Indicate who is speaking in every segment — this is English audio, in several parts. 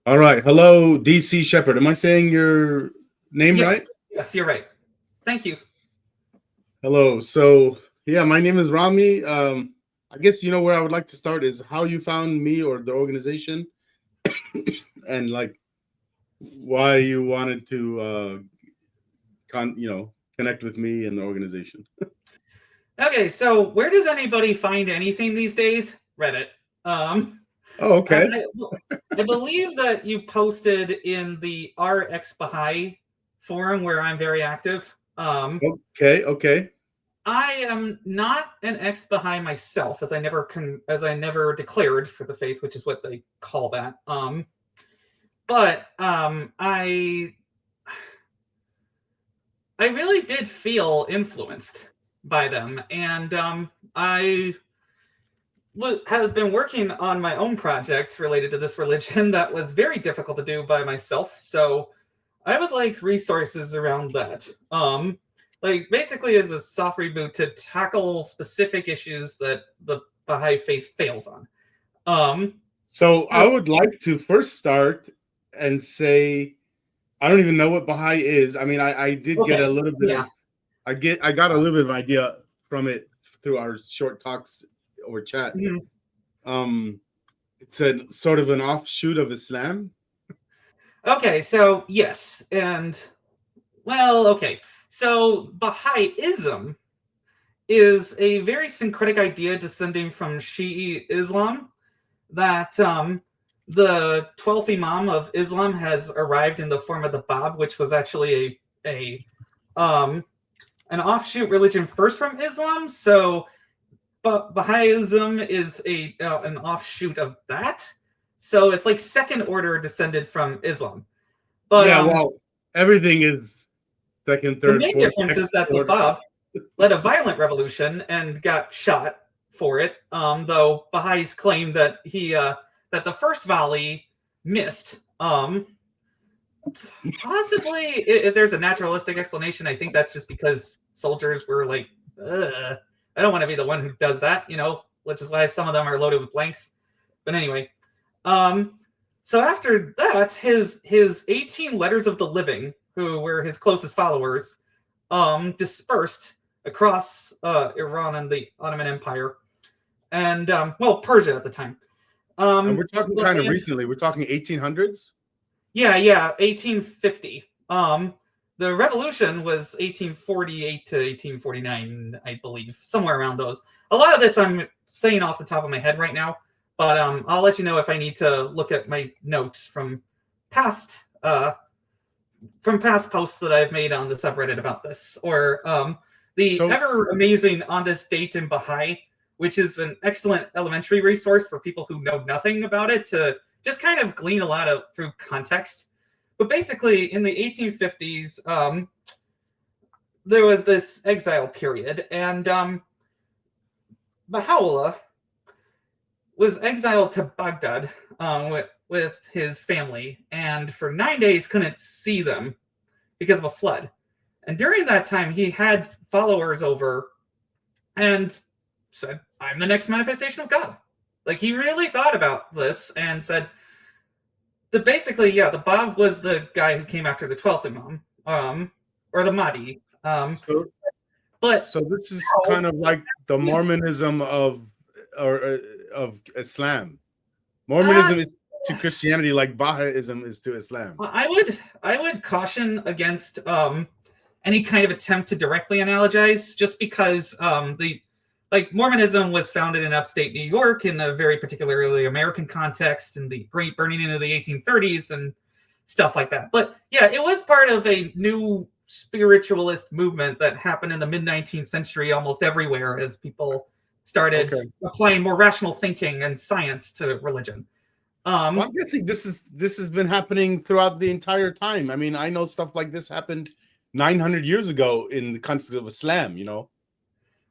Speaker 1: All right. Hello, DC Shepherd. Am I saying your name right?
Speaker 2: Yes, you're right. Thank you.
Speaker 1: Hello. So, yeah, my name is Rami. I guess you know where I would like to start is how you found me or the organization, and like why you wanted to connect with me and the organization.
Speaker 2: Okay, so where does anybody find anything these days? Reddit.
Speaker 1: Oh, okay.
Speaker 2: I believe that you posted in the Ex-Baha'i forum where I'm very active.
Speaker 1: Okay.
Speaker 2: I am not an ex-Baha'i myself, as I never declared for the faith, which is what they call that. But I really did feel influenced by them, and I have been working on my own project related to this religion that was very difficult to do by myself. So I would like resources around that. Like basically as a soft reboot to tackle specific issues that the Baha'i faith fails on.
Speaker 1: So I would like to first start and say I don't even know what Baha'i is. I mean, I did get a little bit of I got a little bit of idea from it through our short talks or chat.
Speaker 2: Mm-hmm.
Speaker 1: It's a sort of an offshoot of Islam.
Speaker 2: Okay, so yes, and well, okay. So Bahaism is a very syncretic idea descending from Shi'i Islam that the 12th Imam of Islam has arrived in the form of the Bab, which was actually an offshoot religion first from Islam. So Bahaism is an offshoot of that. So it's like second order descended from Islam. But
Speaker 1: yeah, well, everything is second, third,
Speaker 2: the main difference is that the Bab led a violent revolution and got shot for it. Though Baha'is claim that that the first volley missed. Possibly, if there's a naturalistic explanation, I think that's just because soldiers were like, ugh, I don't want to be the one who does that, which is why some of them are loaded with blanks. But anyway, so after that, his 18 letters of the living, who were his closest followers, dispersed across Iran and the Ottoman Empire, and Persia at the time.
Speaker 1: And we're talking kind of recently. We're talking 1800s.
Speaker 2: Yeah, 1850. The revolution was 1848 to 1849, I believe, somewhere around those. A lot of this I'm saying off the top of my head right now, but I'll let you know if I need to look at my notes from past posts that I've made on the subreddit about this, or ever amazing On This Date in Baha'i, which is an excellent elementary resource for people who know nothing about it to just kind of glean a lot of through context. But basically, in the 1850s, there was this exile period, and Baha'ullah was exiled to Baghdad with his family, and for 9 days couldn't see them because of a flood. And during that time, he had followers over and said, I'm the next manifestation of God. Like, he really thought about this and said that basically, the Bab was the guy who came after the 12th Imam, or the Mahdi.
Speaker 1: So this is kind of like the Mormonism of Islam. Mormonism is to Christianity like Bahaism is to Islam.
Speaker 2: I would caution against any kind of attempt to directly analogize, just because Mormonism was founded in upstate New York in a very particularly American context in the Great Burning into the 1830s and stuff like that. But yeah, it was part of a new spiritualist movement that happened in the mid-19th century almost everywhere as people started applying more rational thinking and science to religion.
Speaker 1: I'm guessing this has been happening throughout the entire time. I mean, I know stuff like this happened 900 years ago in the context of Islam,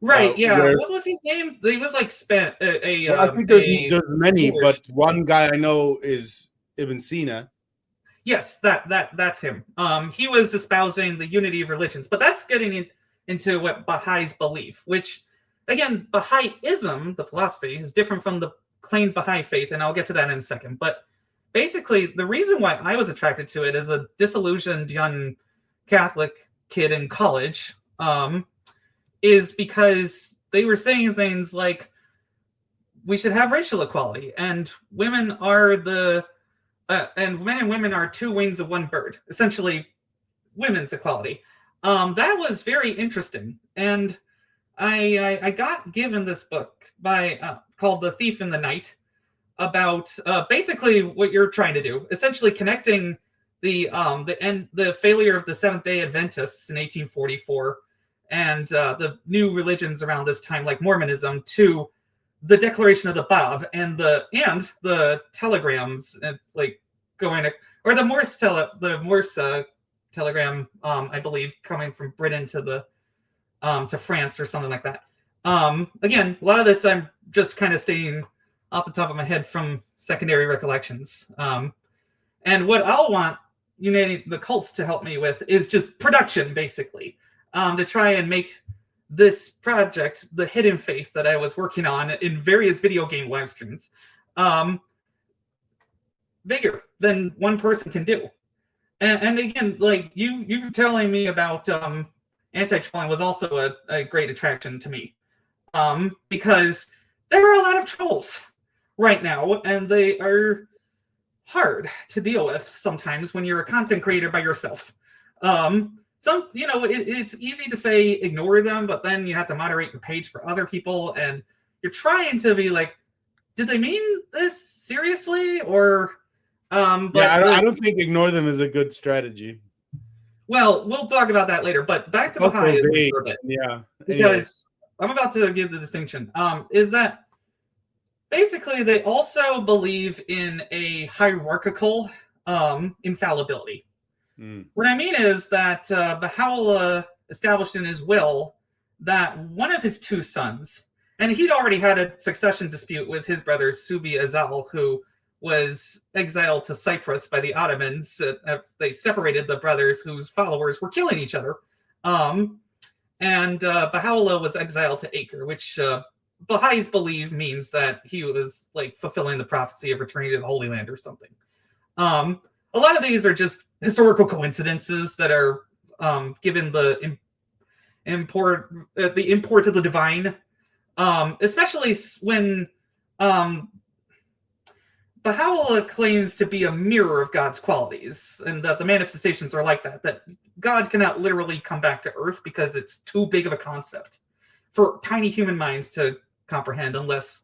Speaker 2: Right, what was his name? He was like
Speaker 1: I think there's many, but one guy I know is Ibn Sina.
Speaker 2: Yes, that's him. He was espousing the unity of religions, but that's getting into what Baha'is believe, which, again, Baha'ism, the philosophy, is different from the claimed Baha'i faith, and I'll get to that in a second. But basically, the reason why I was attracted to it as a disillusioned young Catholic kid in college is because they were saying things like, we should have racial equality, and women are and men and women are two wings of one bird, essentially women's equality. That was very interesting, and I got given this book called The Thief in the Night, about basically what you're trying to do, essentially connecting the failure of the Seventh-day Adventists in 1844 and the new religions around this time, like Mormonism, to the Declaration of the Bab and the telegrams, and like going to, or the Morse telegram, I believe, coming from Britain to France or something like that. Again, a lot of this I'm just kind of stating off the top of my head from secondary recollections. And what I'll want the cults to help me with is just production, basically, to try and make this project, the hidden faith that I was working on in various video game live streams, bigger than one person can do. And again, like you telling me about anti-trolling was also a great attraction to me, because there are a lot of trolls right now, and they are hard to deal with sometimes when you're a content creator by yourself. It's easy to say ignore them, but then you have to moderate your page for other people, and you're trying to be like, did they mean this seriously? Or
Speaker 1: I don't think ignore them is a good strategy.
Speaker 2: Well, we'll talk about that later, but back to Bahaism for a bit.
Speaker 1: Yeah.
Speaker 2: Because I'm about to give the distinction. Is that basically they also believe in a hierarchical infallibility. What I mean is that Baha'ullah established in his will that one of his two sons, and he'd already had a succession dispute with his brother Subi Azal, who was exiled to Cyprus by the Ottomans. They separated the brothers whose followers were killing each other. And Baha'u'llah was exiled to Acre, which Baha'is believe means that he was like fulfilling the prophecy of returning to the Holy Land or something. A lot of these are just historical coincidences that are given the import of the divine, especially when Baha'u'llah claims to be a mirror of God's qualities, and that the manifestations are like that God cannot literally come back to Earth because it's too big of a concept for tiny human minds to comprehend unless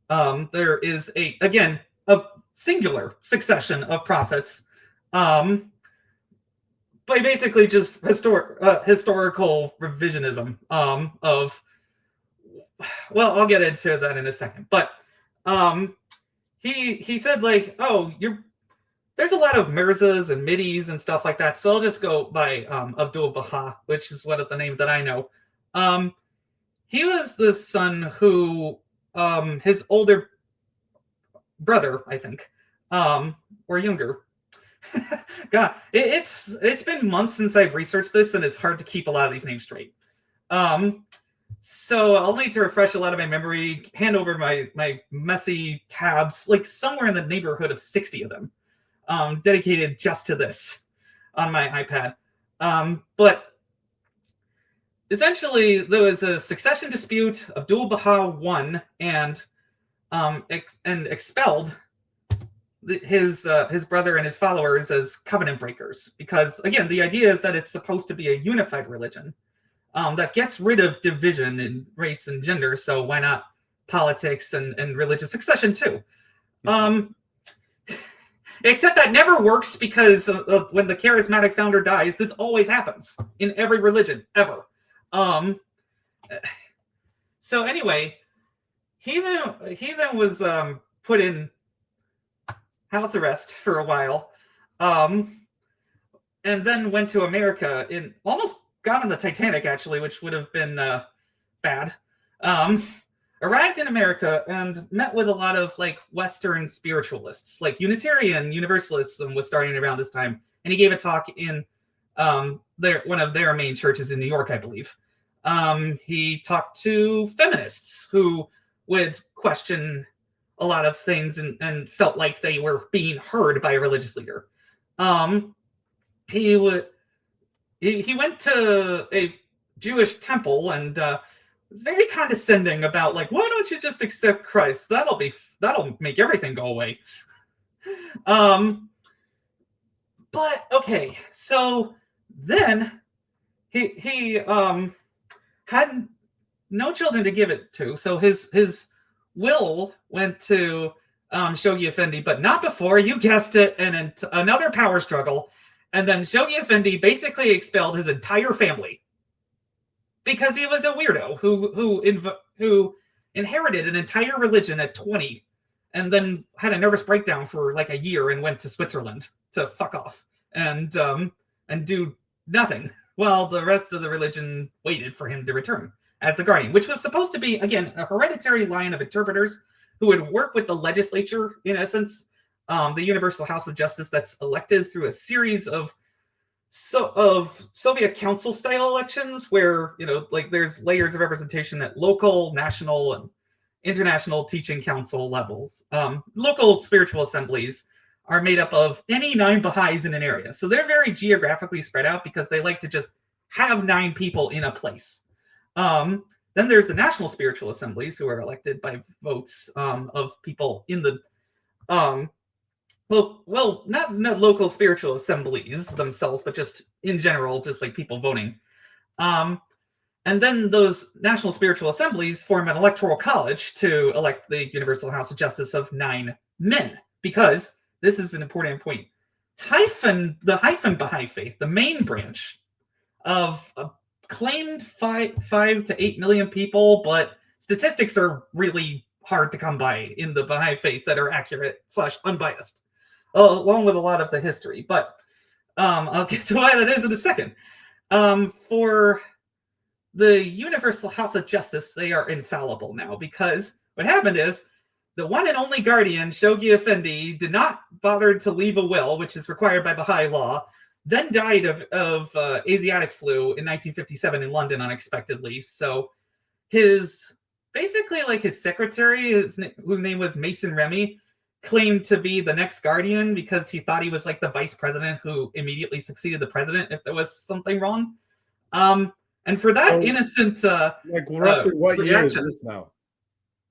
Speaker 2: there is a singular succession of prophets, by basically just historical revisionism of, well, I'll get into that in a second, but he said like, oh, there's a lot of Mirzas and Midis and stuff like that, so I'll just go by Abdul Baha, which is the name that I know. He was the son who his older brother, I think, or younger. God, it's been months since I've researched this, and it's hard to keep a lot of these names straight. So I'll need to refresh a lot of my memory, hand over my messy tabs, like somewhere in the neighborhood of 60 of them, dedicated just to this on my iPad. But essentially, there was a succession dispute. Abdul Baha won and expelled his brother and his followers as covenant breakers, because again, the idea is that it's supposed to be a unified religion that gets rid of division in race and gender. So why not politics and religious succession too? Except that never works, because when the charismatic founder dies, this always happens in every religion ever. So anyway, he then was put in house arrest for a while, and then went to America and almost got on the Titanic, actually, which would have been bad. Arrived in America and met with a lot of like Western spiritualists, like Unitarian Universalism was starting around this time, and he gave a talk in one of their main churches in New York, I believe. He talked to feminists who would question a lot of things and felt like they were being heard by a religious leader. He went to a Jewish temple and was very condescending about, like, why don't you just accept Christ? That'll make everything go away. But okay, so then he had no children to give it to, so his will went to Shoghi Effendi, but not before, you guessed it, and another power struggle, and then Shoghi Effendi basically expelled his entire family because he was a weirdo who inherited an entire religion at 20 and then had a nervous breakdown for like a year and went to Switzerland to fuck off and do nothing while the rest of the religion waited for him to return as the guardian, which was supposed to be, again, a hereditary line of interpreters who would work with the legislature, in essence, the Universal House of Justice that's elected through a series of Soviet council-style elections where, like there's layers of representation at local, national, and international teaching council levels. Local spiritual assemblies are made up of any 9 Baha'is in an area. So they're very geographically spread out because they like to just have 9 people in a place. Then there's the national spiritual assemblies who are elected by votes of people in the well, not local spiritual assemblies themselves, but just in general, just like people voting. And then those national spiritual assemblies form an electoral college to elect the Universal House of Justice of 9 men, because this is an important point. The hyphen Baha'i faith, the main branch of claimed 5 to 8 million people, but statistics are really hard to come by in the Baha'i faith that are accurate / unbiased, along with a lot of the history. But I'll get to why that is in a second. For the Universal House of Justice, they are infallible now, because what happened is the one and only guardian, Shoghi Effendi, did not bother to leave a will, which is required by Baha'i law, then died of Asiatic flu in 1957 in London unexpectedly. So his secretary, whose name was Mason Remy, claimed to be the next guardian because he thought he was like the vice president who immediately succeeded the president if there was something wrong. And for that innocent
Speaker 1: roughly what year is this now?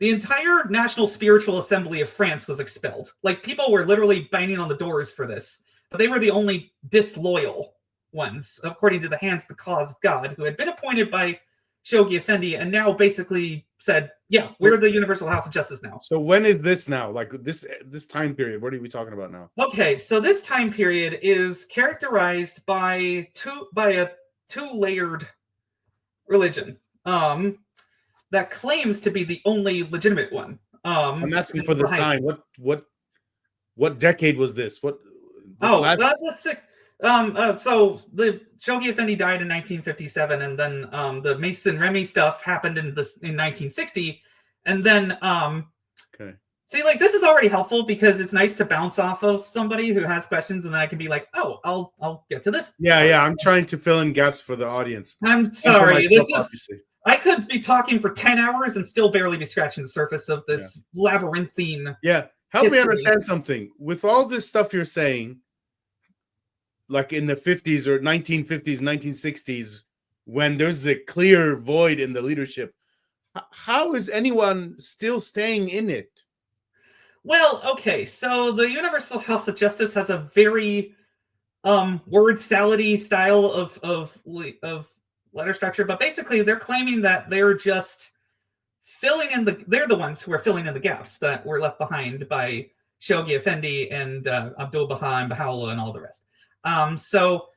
Speaker 2: The entire National Spiritual Assembly of France was expelled. Like, people were literally banging on the doors for this. But they were the only disloyal ones, according to the Hands the Cause of God, who had been appointed by Shoghi Effendi and now basically said, yeah, we're the Universal House of Justice now.
Speaker 1: So when is this now? Like this time period, what are we talking about now?
Speaker 2: Okay, so this time period is characterized by a two-layered religion that claims to be the only legitimate one.
Speaker 1: I'm asking for the time. What decade was this?
Speaker 2: So the Shoghi Effendi died in 1957, and then the Mason Remy stuff happened in 1960, and then
Speaker 1: okay.
Speaker 2: See, like, this is already helpful because it's nice to bounce off of somebody who has questions, and then I can be like, oh, I'll get to this.
Speaker 1: Yeah. I'm trying to fill in gaps for the audience.
Speaker 2: I'm sorry. I could be talking for 10 hours and still barely be scratching the surface of this labyrinthine.
Speaker 1: Yeah. Help me understand something. With all this stuff you're saying, like in the 50s or 1950s, 1960s, when there's a clear void in the leadership, how is anyone still staying in it?
Speaker 2: Well, okay, so the Universal House of Justice has a very word salady style of letter structure, but basically they're claiming that they're just they're the ones who are filling in the gaps that were left behind by Shoghi Effendi and Abdul Baha and Baha'ullah and all the rest. So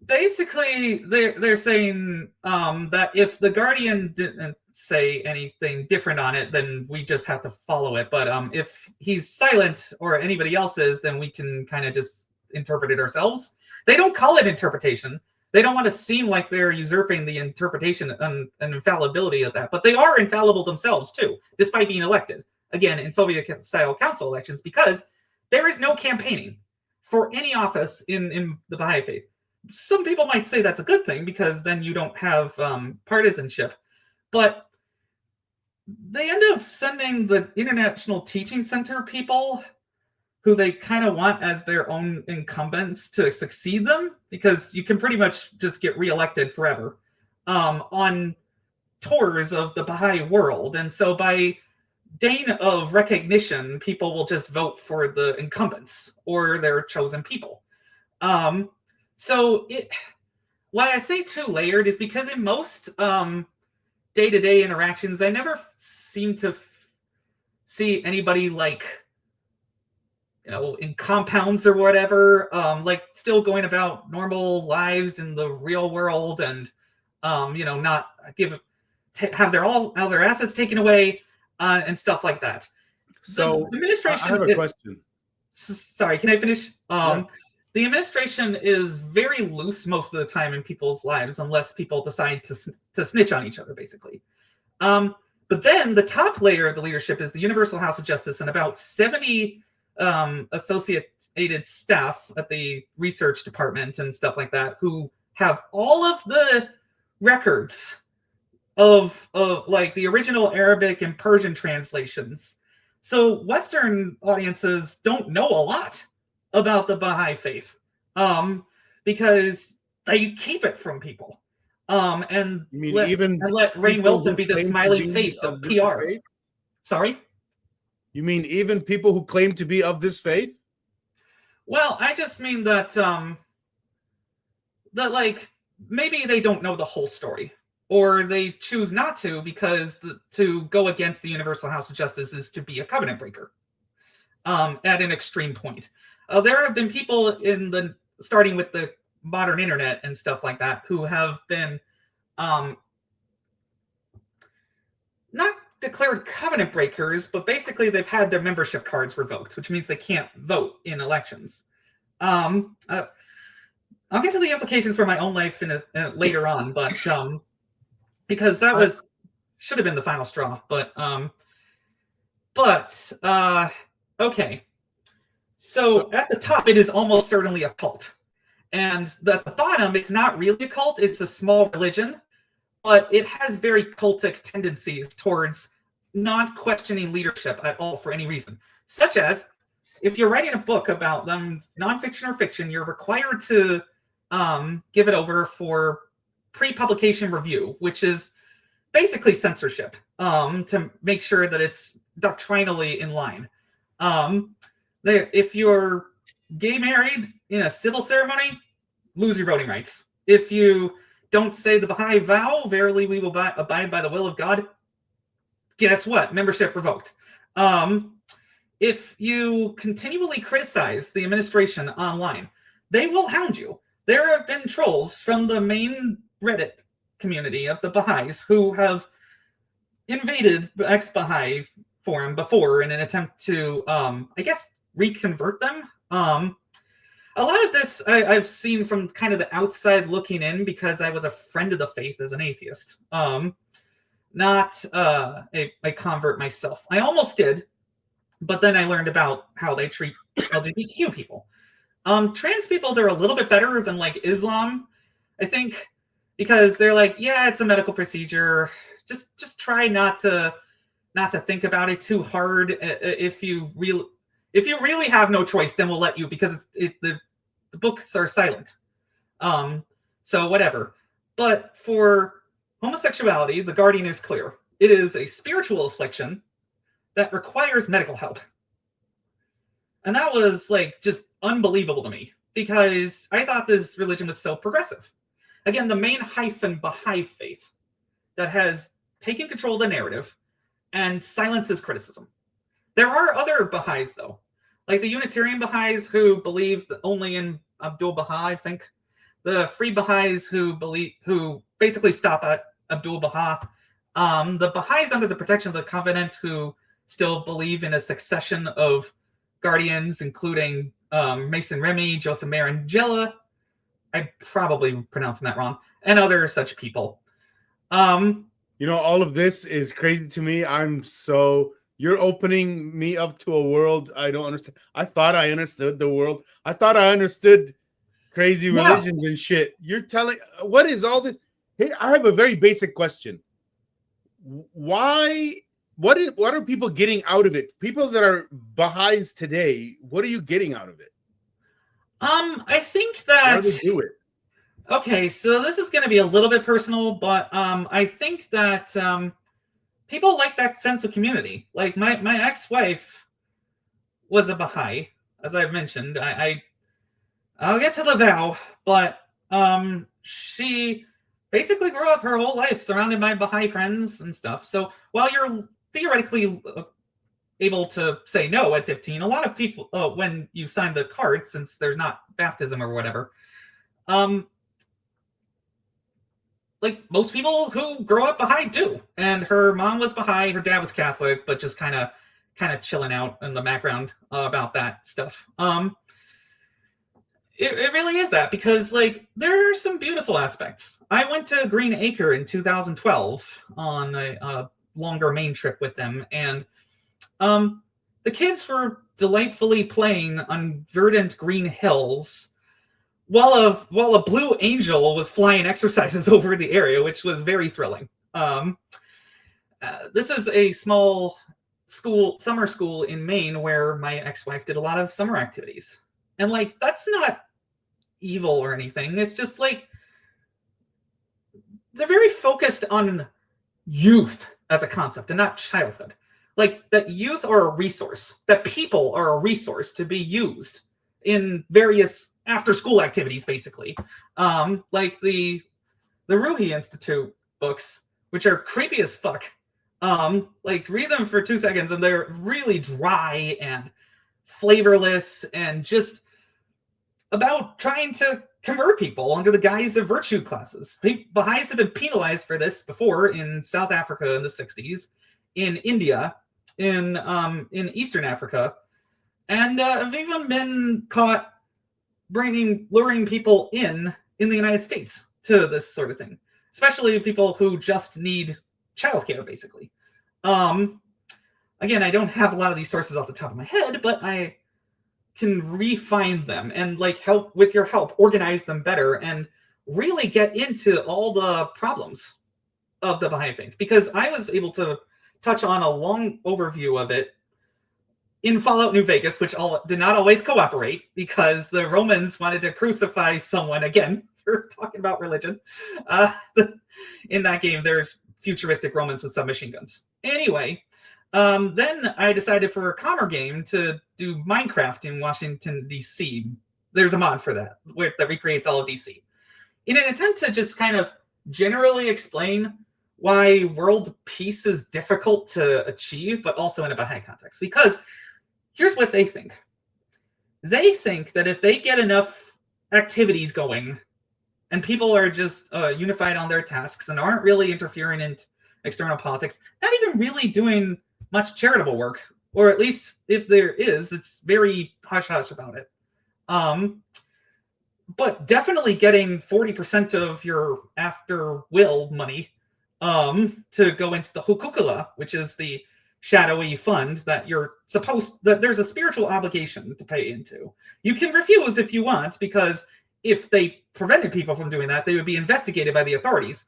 Speaker 2: basically they're saying that if the Guardian didn't say anything different on it, then we just have to follow it. But if he's silent or anybody else is, then we can kind of just interpret it ourselves. They don't call it interpretation. They don't want to seem like they're usurping the interpretation and infallibility of that. But they are infallible themselves too, despite being elected, again, in Soviet-style council elections, because there is no campaigning for any office in the Baha'i faith. Some people might say that's a good thing because then you don't have partisanship. But they end up sending the International Teaching Center people who they kind of want as their own incumbents to succeed them, because you can pretty much just get reelected forever, on tours of the Baha'i world. And so by deign of recognition, people will just vote for the incumbents or their chosen people. So why I say two-layered is because in most day-to-day interactions, I never seem to see anybody like, in compounds or whatever, like still going about normal lives in the real world, and not have all their assets taken away, and stuff like that.
Speaker 1: So the administration, I have a question.
Speaker 2: Sorry, can I finish? Yeah. The administration is very loose most of the time in people's lives, unless people decide to snitch on each other, basically. But then the top layer of the leadership is the Universal House of Justice, and about 70 associated staff at the research department and stuff like that, who have all of the records of like the original Arabic and Persian translations. So Western audiences don't know a lot about the Baha'i faith, because they keep it from people. And let Rainn Wilson be the smiling face of PR. Sorry?
Speaker 1: You mean even people who claim to be of this faith?
Speaker 2: Well, I just mean that that like maybe they don't know the whole story, or they choose not to because to go against the Universal House of Justice is to be a covenant breaker, at an extreme point. There have been people starting with the modern internet and stuff like that, who have been not declared covenant breakers, but basically they've had their membership cards revoked, which means they can't vote in elections. I'll get to the implications for my own life later on, but because that should have been the final straw. But okay. So at the top, it is almost certainly a cult, and at the bottom, it's not really a cult; it's a small religion. But it has very cultic tendencies towards not questioning leadership at all for any reason. Such as, if you're writing a book about them, nonfiction or fiction, you're required to give it over for pre-publication review, which is basically censorship, to make sure that it's doctrinally in line. If you're gay married in a civil ceremony, lose your voting rights. If you don't say the Baha'i vow, verily we will abide by the will of God, guess what? Membership revoked. If you continually criticize the administration online, they will hound you. There have been trolls from the main Reddit community of the Baha'is who have invaded the Ex-Baha'i forum before in an attempt to, reconvert them. A lot of this I've seen from kind of the outside looking in, because I was a friend of the faith as an atheist, not a convert myself. I almost did, but then I learned about how they treat LGBTQ people. Trans people, they're a little bit better than like Islam, I think, because they're like, yeah, it's a medical procedure. Just try not to think about it too hard. If you really have no choice, then we'll let you, because the books are silent. So whatever. But for homosexuality, the Guardian is clear. It is a spiritual affliction that requires medical help. And that was like just unbelievable to me, because I thought this religion was so progressive. Again, the main hyphen Baha'i faith that has taken control of the narrative and silences criticism. There are other Baha'is, though, like the Unitarian Baha'is who believe only in Abdul Baha, I think. The Free Baha'is who basically stop at Abdul Baha. The Baha'is under the protection of the Covenant who still believe in a succession of guardians, including Mason Remy, Joseph Marangella. I'm probably pronouncing that wrong, and other such people.
Speaker 1: All of this is crazy to me. You're opening me up to a world I don't understand. I thought I understood the world. I thought I understood crazy religions and shit. You're telling, what is all this? Hey, I have a very basic question. Why what are people getting out of it? People that are Baha'is today, what are you getting out of it?
Speaker 2: I think that.
Speaker 1: Why do they do it?
Speaker 2: Okay, so this is going to be a little bit personal, but I think that people like that sense of community. Like my ex-wife was a Baha'i, as I've mentioned. I'll get to the vow, but she basically grew up her whole life surrounded by Baha'i friends and stuff. So while you're theoretically able to say no at 15, a lot of people, when you sign the card, since there's not baptism or whatever, like most people who grow up Baha'i do. And her mom was Baha'i, her dad was Catholic, but just kind of chilling out in the background about that stuff. It really is that, because like there are some beautiful aspects. I went to Green Acre in 2012 on a longer main trip with them, and the kids were delightfully playing on verdant green hills while a blue angel was flying exercises over the area, which was very thrilling. This is a small summer school in Maine where my ex-wife did a lot of summer activities. And like, that's not evil or anything. It's just like, they're very focused on youth as a concept and not childhood. Like that youth are a resource, that people are a resource to be used in various after-school activities, basically. Like the Ruhi Institute books, which are creepy as fuck. Like read them for 2 seconds and they're really dry and flavorless and just about trying to convert people under the guise of virtue classes. Baha'is have been penalized for this before in South Africa in the 60s, in India, in Eastern Africa, and have even been caught luring people in the United States to this sort of thing, especially people who just need childcare, basically. Again, I don't have a lot of these sources off the top of my head, but I can refine them and like help with your help organize them better and really get into all the problems of the Baha'i faith, because I was able to touch on a long overview of it in Fallout New Vegas, which did not always cooperate because the Romans wanted to crucify someone again for talking about religion. In that game, there's futuristic Romans with submachine guns. Anyway, then I decided for a calmer game to do Minecraft in Washington, D.C. There's a mod for that that recreates all of D.C. in an attempt to just kind of generally explain why world peace is difficult to achieve, but also in a Baha'i context. Because here's what they think. They think that if they get enough activities going and people are just unified on their tasks and aren't really interfering in external politics, not even really doing much charitable work, or at least if there is, it's very hush-hush about it. But definitely getting 40% of your after will money to go into the hukukula, which is the shadowy fund that that there's a spiritual obligation to pay into. You can refuse if you want, because if they prevented people from doing that, they would be investigated by the authorities.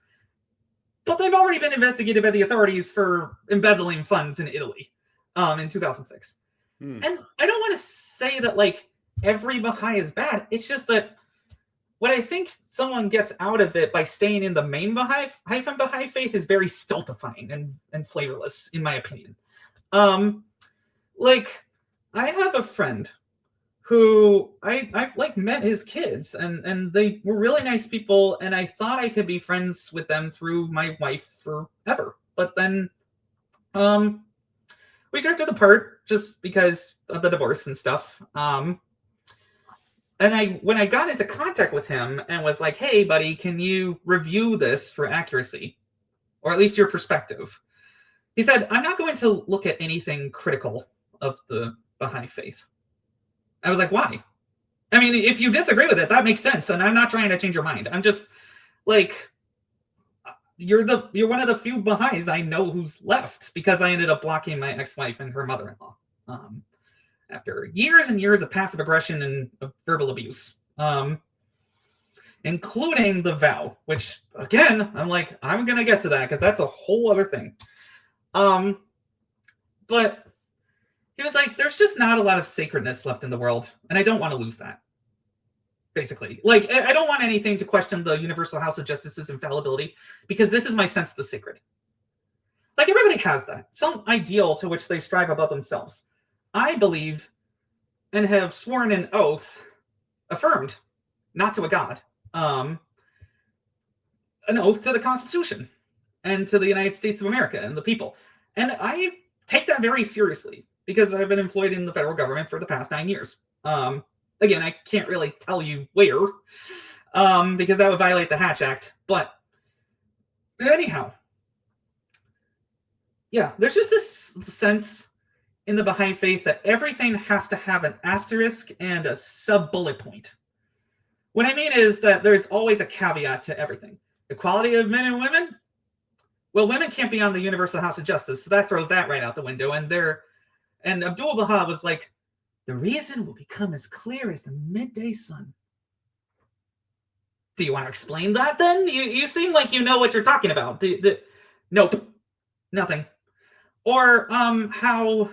Speaker 2: But they've already been investigated by the authorities for embezzling funds in Italy in 2006. And I don't want to say that like every Baha'i is bad. It's just that what I think someone gets out of it by staying in the main Baha'i faith is very stultifying and flavorless, in my opinion. Like, I have a friend who I like met his kids, and they were really nice people, and I thought I could be friends with them through my wife forever. But then we drifted apart just because of the divorce and stuff. And when I got into contact with him and was like, hey, buddy, can you review this for accuracy? Or at least your perspective. He said, I'm not going to look at anything critical of the Baha'i faith. I was like, why? I mean, if you disagree with it, that makes sense. And I'm not trying to change your mind. I'm just like, you're one of the few Baha'is I know who's left, because I ended up blocking my ex-wife and her mother-in-law. After years and years of passive aggression and verbal abuse, including the vow, which, again, I'm like, I'm going to get to that because that's a whole other thing. But he was like, there's just not a lot of sacredness left in the world, and I don't want to lose that. Basically, like, I don't want anything to question the Universal House of Justice's infallibility, because this is my sense of the sacred. Like, everybody has that, some ideal to which they strive above themselves. I believe and have sworn an oath, affirmed, not to a god, an oath to the Constitution and to the United States of America and the people. And I take that very seriously, because I've been employed in the federal government for the past 9 years. Again, I can't really tell you where, because that would violate the Hatch Act. But anyhow, yeah, there's just this sense in the Baha'i faith that everything has to have an asterisk and a sub-bullet point. What I mean is that there's always a caveat to everything. Equality of men and women? Well, women can't be on the Universal House of Justice, so that throws that right out the window. And Abdul Baha was like, the reason will become as clear as the midday sun. Do you want to explain that then? You seem like you know what you're talking about. Nope, nothing. Or how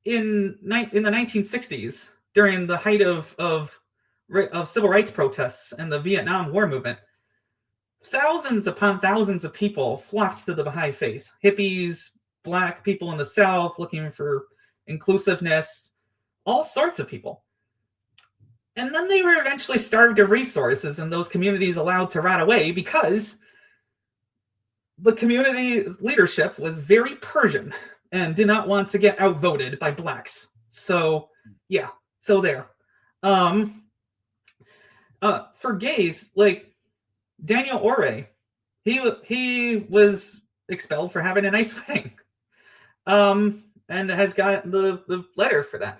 Speaker 2: in the 1960s, during the height of civil rights protests and the Vietnam War movement, thousands upon thousands of people flocked to the Baha'i faith. Hippies, black people in the South looking for inclusiveness, all sorts of people. And then they were eventually starved of resources and those communities allowed to rot away, because the community leadership was very Persian and did not want to get outvoted by blacks. So yeah, so there. For gays, like Daniel Ore, he was expelled for having a nice wedding, and has got the letter for that.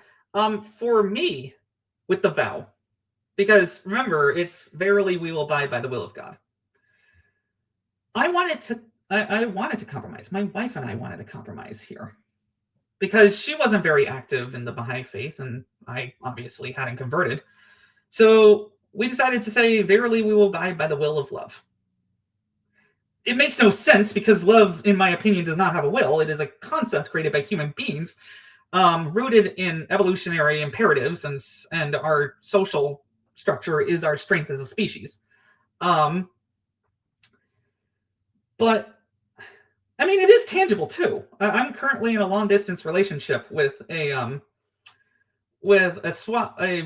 Speaker 2: For me, with the vow, because remember, it's verily we will abide by the will of God. I wanted to compromise. My wife and I wanted to compromise here, because she wasn't very active in the Baha'i faith, and I obviously hadn't converted. So we decided to say, verily we will abide by the will of love. It makes no sense, because love, in my opinion, does not have a will. It is a concept created by human beings, rooted in evolutionary imperatives, and our social structure is our strength as a species. But I mean, it is tangible too. I'm currently in a long-distance relationship with a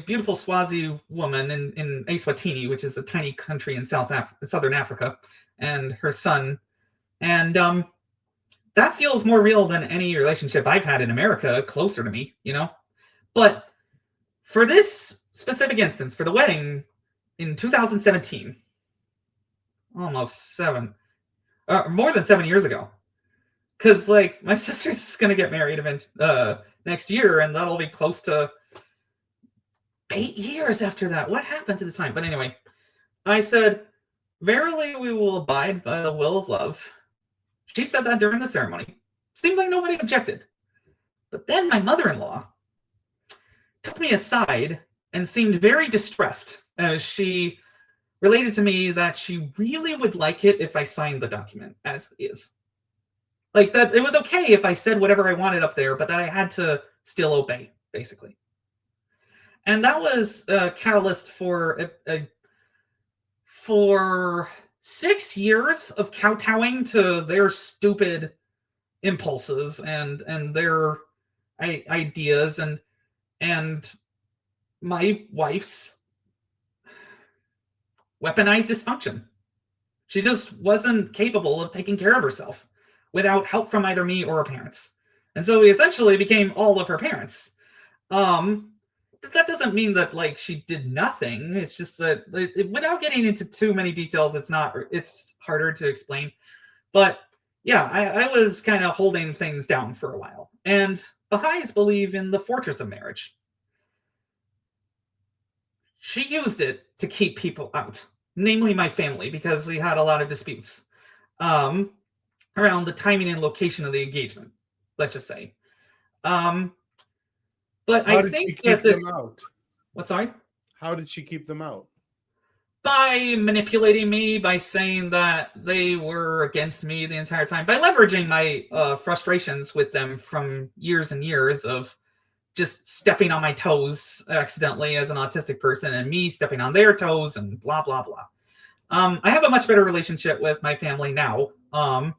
Speaker 2: beautiful Swazi woman in Eswatini, which is a tiny country in southern Africa, and her son. And that feels more real than any relationship I've had in America, closer to me, you know? But for this specific instance, for the wedding in 2017, almost more than 7 years ago, because like my sister's going to get married next year, and that'll be close to 8 years after that. What happened to the time? But anyway, I said, verily we will abide by the will of love. She said that during the ceremony. Seemed like nobody objected. But then my mother-in-law took me aside and seemed very distressed, as she related to me that she really would like it if I signed the document as is. Like, that it was okay if I said whatever I wanted up there, but that I had to still obey, basically. And that was a catalyst for 6 years of kowtowing to their stupid impulses and their ideas, and my wife's weaponized dysfunction. She just wasn't capable of taking care of herself without help from either me or her parents. And so we essentially became all of her parents. That doesn't mean that like she did nothing. It's just that without getting into too many details, it's harder to explain. But yeah, I was kind of holding things down for a while. And Baha'is believe in the fortress of marriage. She used it to keep people out, namely my family, because we had a lot of disputes around the timing and location of the engagement, let's just say. But
Speaker 1: How
Speaker 2: I
Speaker 1: did
Speaker 2: think
Speaker 1: she keep them out?
Speaker 2: What, sorry?
Speaker 1: How did she keep them out?
Speaker 2: by manipulating me, by saying that they were against me the entire time, by leveraging my frustrations with them from years and years of just stepping on my toes accidentally as an autistic person, and me stepping on their toes, and blah, blah, blah. I have a much better relationship with my family now. I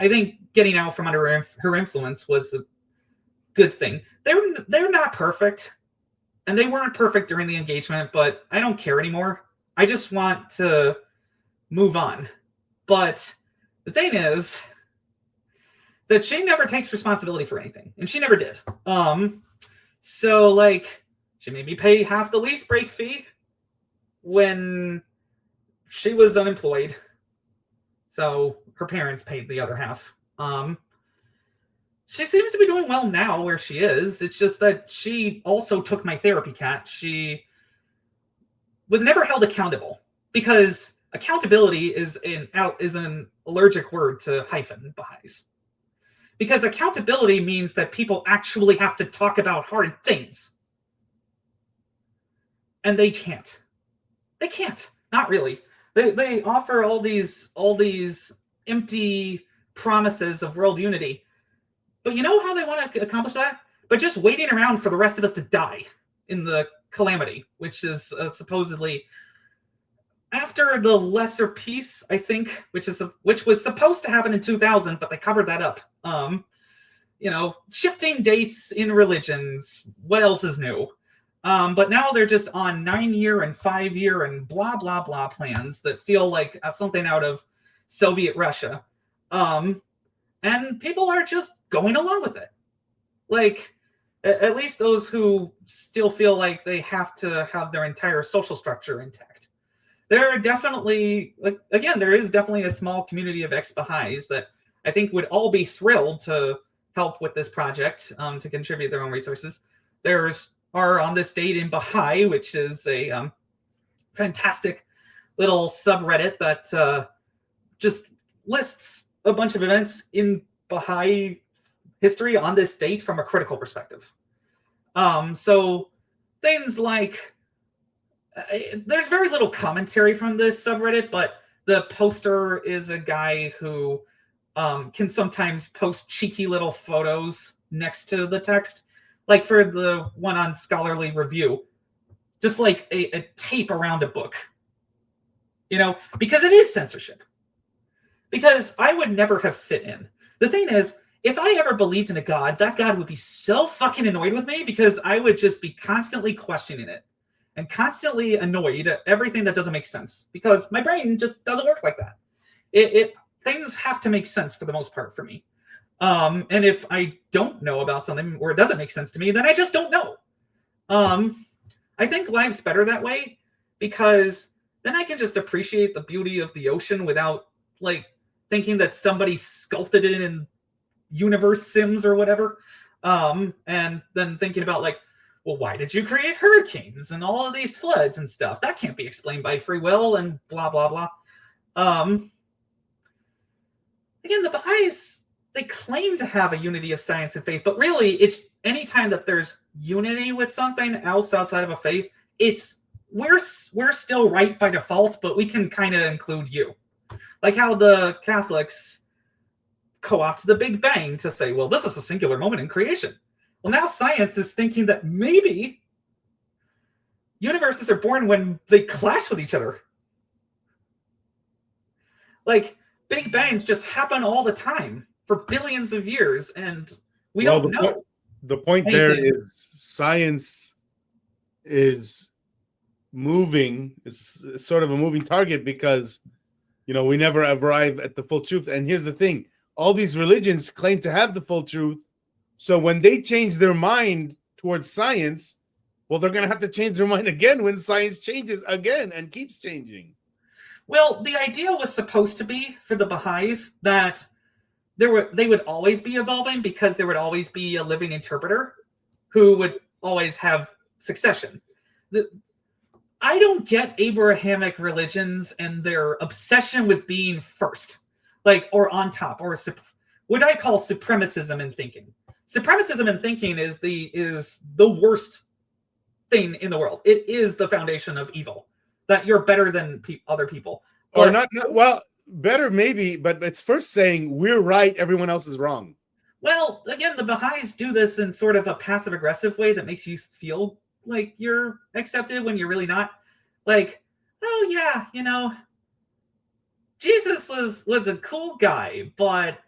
Speaker 2: think getting out from under her influence was a good thing. They're not perfect, and they weren't perfect during the engagement, but I don't care anymore. I just want to move on. But the thing is that she never takes responsibility for anything, and she never did. So like, she made me pay half the lease break fee when she was unemployed. So her parents paid the other half. She seems to be doing well now where she is. It's just that she also took my therapy cat. She was never held accountable, because accountability is an allergic word to hyphen Baha'is. Because accountability means that people actually have to talk about hard things. And they can't. They can't. Not really. They offer all these empty promises of world unity. But you know how they want to accomplish that? By just waiting around for the rest of us to die in the calamity, which is supposedly after the lesser peace, I think, which was supposed to happen in 2000, but they covered that up. Shifting dates in religions. What else is new? But now they're just on 9-year and 5-year and blah, blah, blah plans that feel like something out of Soviet Russia. And people are just going along with it. Like, at least those who still feel like they have to have their entire social structure intact. There are definitely, there is definitely a small community of ex-Baha'is that I think would all be thrilled to help with this project, to contribute their own resources. Are on this date in Baha'i, which is a fantastic little subreddit that just lists a bunch of events in Baha'i history on this date from a critical perspective. So things like, there's very little commentary from this subreddit, but the poster is a guy who can sometimes post cheeky little photos next to the text. Like for the one on scholarly review, just like a tape around a book, because it is censorship. Because I would never have fit in. The thing is, if I ever believed in a God, that God would be so fucking annoyed with me, because I would just be constantly questioning it and constantly annoyed at everything that doesn't make sense, because my brain just doesn't work like that. Things have to make sense for the most part for me. And if I don't know about something, or it doesn't make sense to me, then I just don't know. I think life's better that way, because then I can just appreciate the beauty of the ocean without thinking that somebody sculpted it in universe sims or whatever. And then thinking about well, why did you create hurricanes and all of these floods and stuff? That can't be explained by free will and blah, blah, blah. Again, the Baha'is, they claim to have a unity of science and faith, but really it's anytime that there's unity with something else outside of a faith, we're still right by default, but we can kind of include you. Like how the Catholics co-opt the Big Bang to say, well, this is a singular moment in creation. Well, now science is thinking that maybe universes are born when they clash with each other. Big Bangs just happen all the time for billions of years, and we don't know.
Speaker 1: The point there is science is moving, is sort of a moving target, because we never arrive at the full truth. And here's the thing, all these religions claim to have the full truth, so when they change their mind towards science, well, they're going to have to change their mind again when science changes again and keeps changing.
Speaker 2: Well, the idea was supposed to be for the Baha'is that they would always be evolving, because there would always be a living interpreter who would always have succession. I don't get Abrahamic religions and their obsession with being first, or on top, or what I call supremacism in thinking. Supremacism in thinking is the worst thing in the world. It is the foundation of evil. that you're better than other people.
Speaker 1: Or not, well, better maybe, but it's first saying we're right, everyone else is wrong.
Speaker 2: Well, again, the Baha'is do this in sort of a passive-aggressive way that makes you feel like you're accepted when you're really not. Like, oh yeah, you know, Jesus was a cool guy, but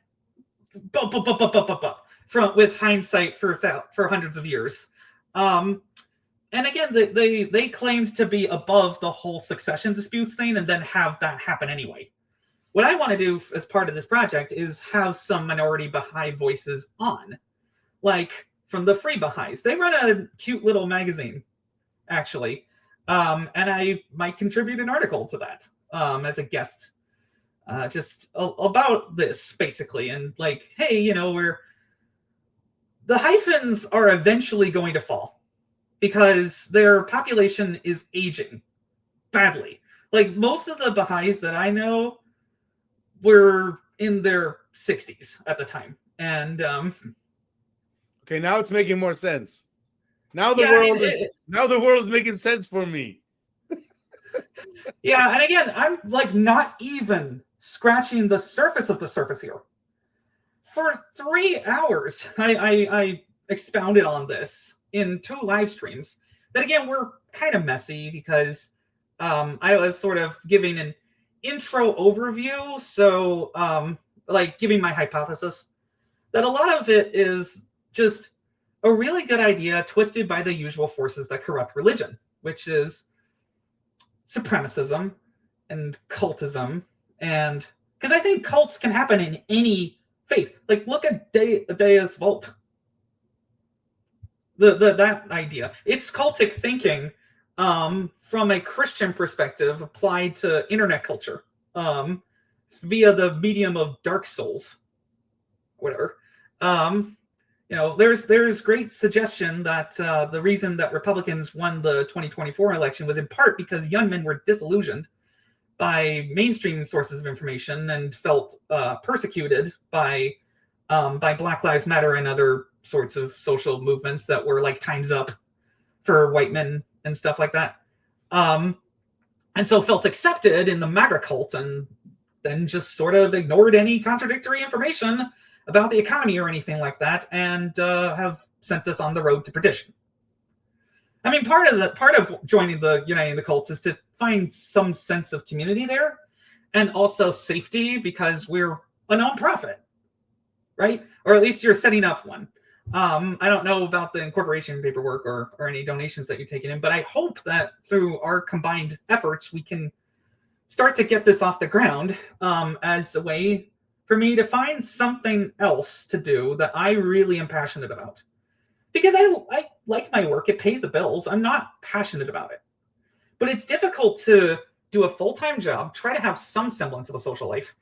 Speaker 2: from with hindsight for hundreds of years. And again, they claimed to be above the whole succession disputes thing and then have that happen anyway. What I want to do as part of this project is have some minority Baha'i voices on, like from the Free Baha'is. They run a cute little magazine, actually, and I might contribute an article to that as a guest, just about this, basically. And like, hey, you know, the hyphens are eventually going to fall because their population is aging badly. Like, most of the Baha'is that I know were in their 60s at the time. And
Speaker 1: okay, now it's making more sense. Now the world's making sense for me.
Speaker 2: Yeah, and again, I'm like not even scratching the surface of the surface here. For 3 hours, I expounded on this in 2 live streams that, again, were kind of messy because I was sort of giving an intro overview. So, like giving my hypothesis that a lot of it is just a really good idea twisted by the usual forces that corrupt religion, which is supremacism and cultism. And because I think cults can happen in any faith. Like, look at Deus Vult. That idea. It's cultic thinking from a Christian perspective applied to internet culture via the medium of Dark Souls, whatever. You know, there's great suggestion that the reason that Republicans won the 2024 election was in part because young men were disillusioned by mainstream sources of information and felt persecuted by Black Lives Matter and other sorts of social movements that were like Time's Up for white men and stuff like that. And so felt accepted in the MAGA cult and then just sort of ignored any contradictory information about the economy or anything like that, and have sent us on the road to perdition. I mean, part of joining the Uniting the Cults is to find some sense of community there, and also safety, because we're a nonprofit, right? Or at least you're setting up one. I don't know about the incorporation paperwork or any donations that you've taken in, but I hope that through our combined efforts, we can start to get this off the ground as a way for me to find something else to do that I really am passionate about. Because I like my work, it pays the bills. I'm not passionate about it. But it's difficult to do a full-time job, try to have some semblance of a social life,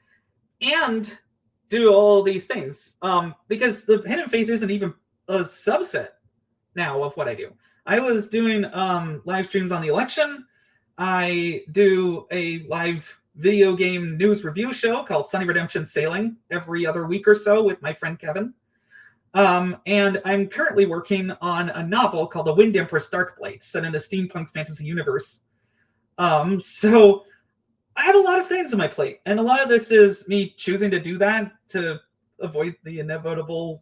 Speaker 2: and do all these things. Because the hidden faith isn't even a subset now of what I do. I was doing live streams on the election. I do a live video game news review show called Sunny Redemption Sailing every other week or so with my friend Kevin. And I'm currently working on a novel called The Wind Empress Darkblight, set in a steampunk fantasy universe. So I have a lot of things on my plate, and a lot of this is me choosing to do that to avoid the inevitable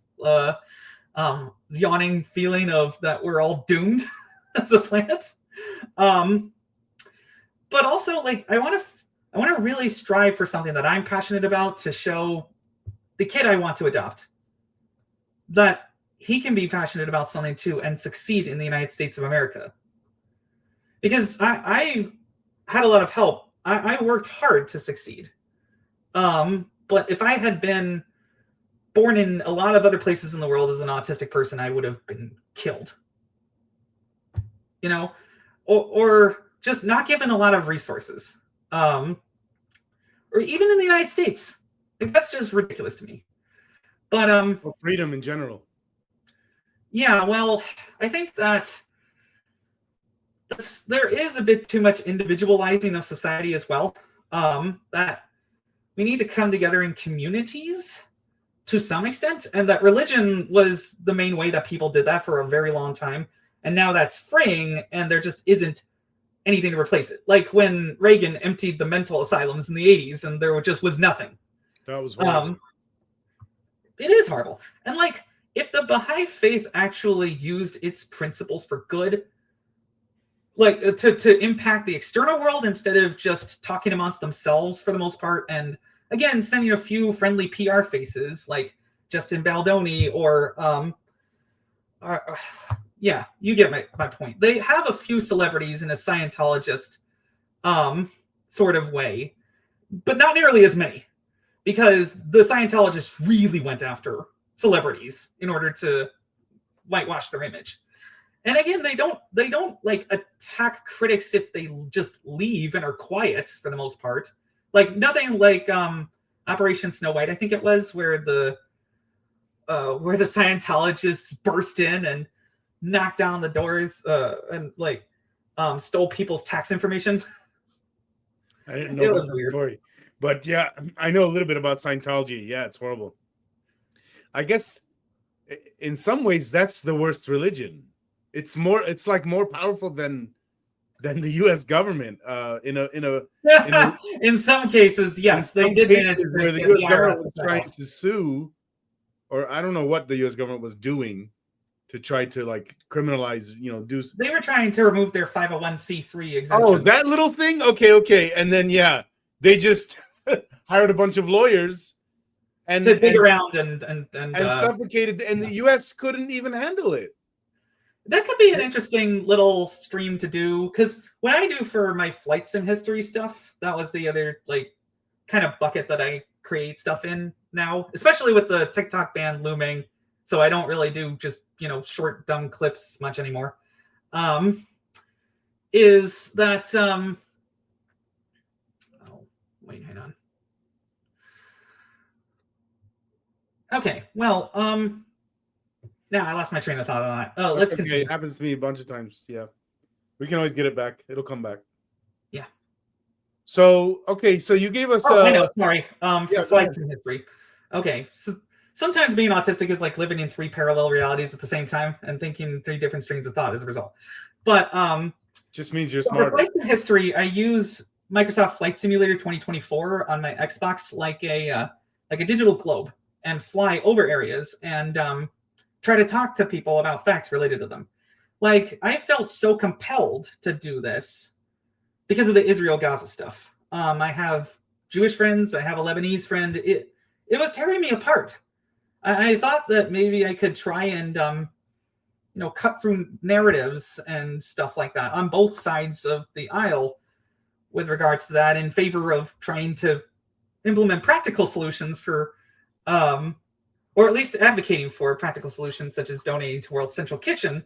Speaker 2: yawning feeling of that we're all doomed as a planet. But also, like, I want to really strive for something that I'm passionate about, to show the kid I want to adopt that he can be passionate about something too and succeed in the United States of America. Because I had a lot of help. I worked hard to succeed. But if I had been born in a lot of other places in the world as an autistic person, I would have been killed. You know, or just not given a lot of resources. Or even in the United States. Like, that's just ridiculous to me. But
Speaker 1: or freedom in general.
Speaker 2: Yeah, well, I think that there is a bit too much individualizing of society as well. That we need to come together in communities to some extent, and that religion was the main way that people did that for a very long time. And now that's fraying, and there just isn't anything to replace it. Like when Reagan emptied the mental asylums in the 80s and there just was nothing.
Speaker 1: That was horrible.
Speaker 2: It is horrible. And like, if the Baha'i faith actually used its principles for good, like to impact the external world instead of just talking amongst themselves for the most part, and again, sending a few friendly PR faces like Justin Baldoni or yeah, you get my point. They have a few celebrities in a Scientologist sort of way, but not nearly as many, because the Scientologists really went after celebrities in order to whitewash their image. And again, they don't like attack critics if they just leave and are quiet for the most part. Like nothing like Operation Snow White, I think it was, where the Scientologists burst in and knocked down the doors and like stole people's tax information.
Speaker 1: I didn't know about that story, but yeah, I know a little bit about Scientology. Yeah, it's horrible. I guess in some ways that's the worst religion. It's like more powerful than the U.S. government.
Speaker 2: In some cases, yes, they did manage to
Speaker 1: where the U.S. government was trying to sue, or I don't know what the U.S. government was doing to try to like criminalize, They
Speaker 2: were trying to remove their 501c3 exemption.
Speaker 1: Oh, that little thing? Okay. And then, yeah, they just hired a bunch of lawyers
Speaker 2: to dig around and
Speaker 1: suffocated, and the U.S. couldn't even handle it.
Speaker 2: That could be an interesting little stream to do, because when I do for my flight sim history stuff, that was the other like kind of bucket that I create stuff in now, especially with the TikTok ban looming. So I don't really do just, short, dumb clips much anymore. Is that, oh, wait, hang on. Okay, well, now I lost my train of thought on that. Oh, let's continue.
Speaker 1: It happens to me a bunch of times. Yeah. We can always get it back. It'll come back.
Speaker 2: Yeah.
Speaker 1: So, okay, so you gave us
Speaker 2: I know, sorry. For flight sim history. Okay, so sometimes being autistic is like living in 3 parallel realities at the same time and thinking 3 different streams of thought as a result. But
Speaker 1: just means you're smart.
Speaker 2: For flight sim history, I use Microsoft Flight Simulator 2024 on my Xbox like a digital globe, and fly over areas and try to talk to people about facts related to them. Like, I felt so compelled to do this because of the Israel-Gaza stuff. I have Jewish friends. I have a Lebanese friend. It was tearing me apart. I thought that maybe I could try and, cut through narratives and stuff like that on both sides of the aisle with regards to that, in favor of trying to implement practical solutions for, or at least advocating for practical solutions such as donating to World Central Kitchen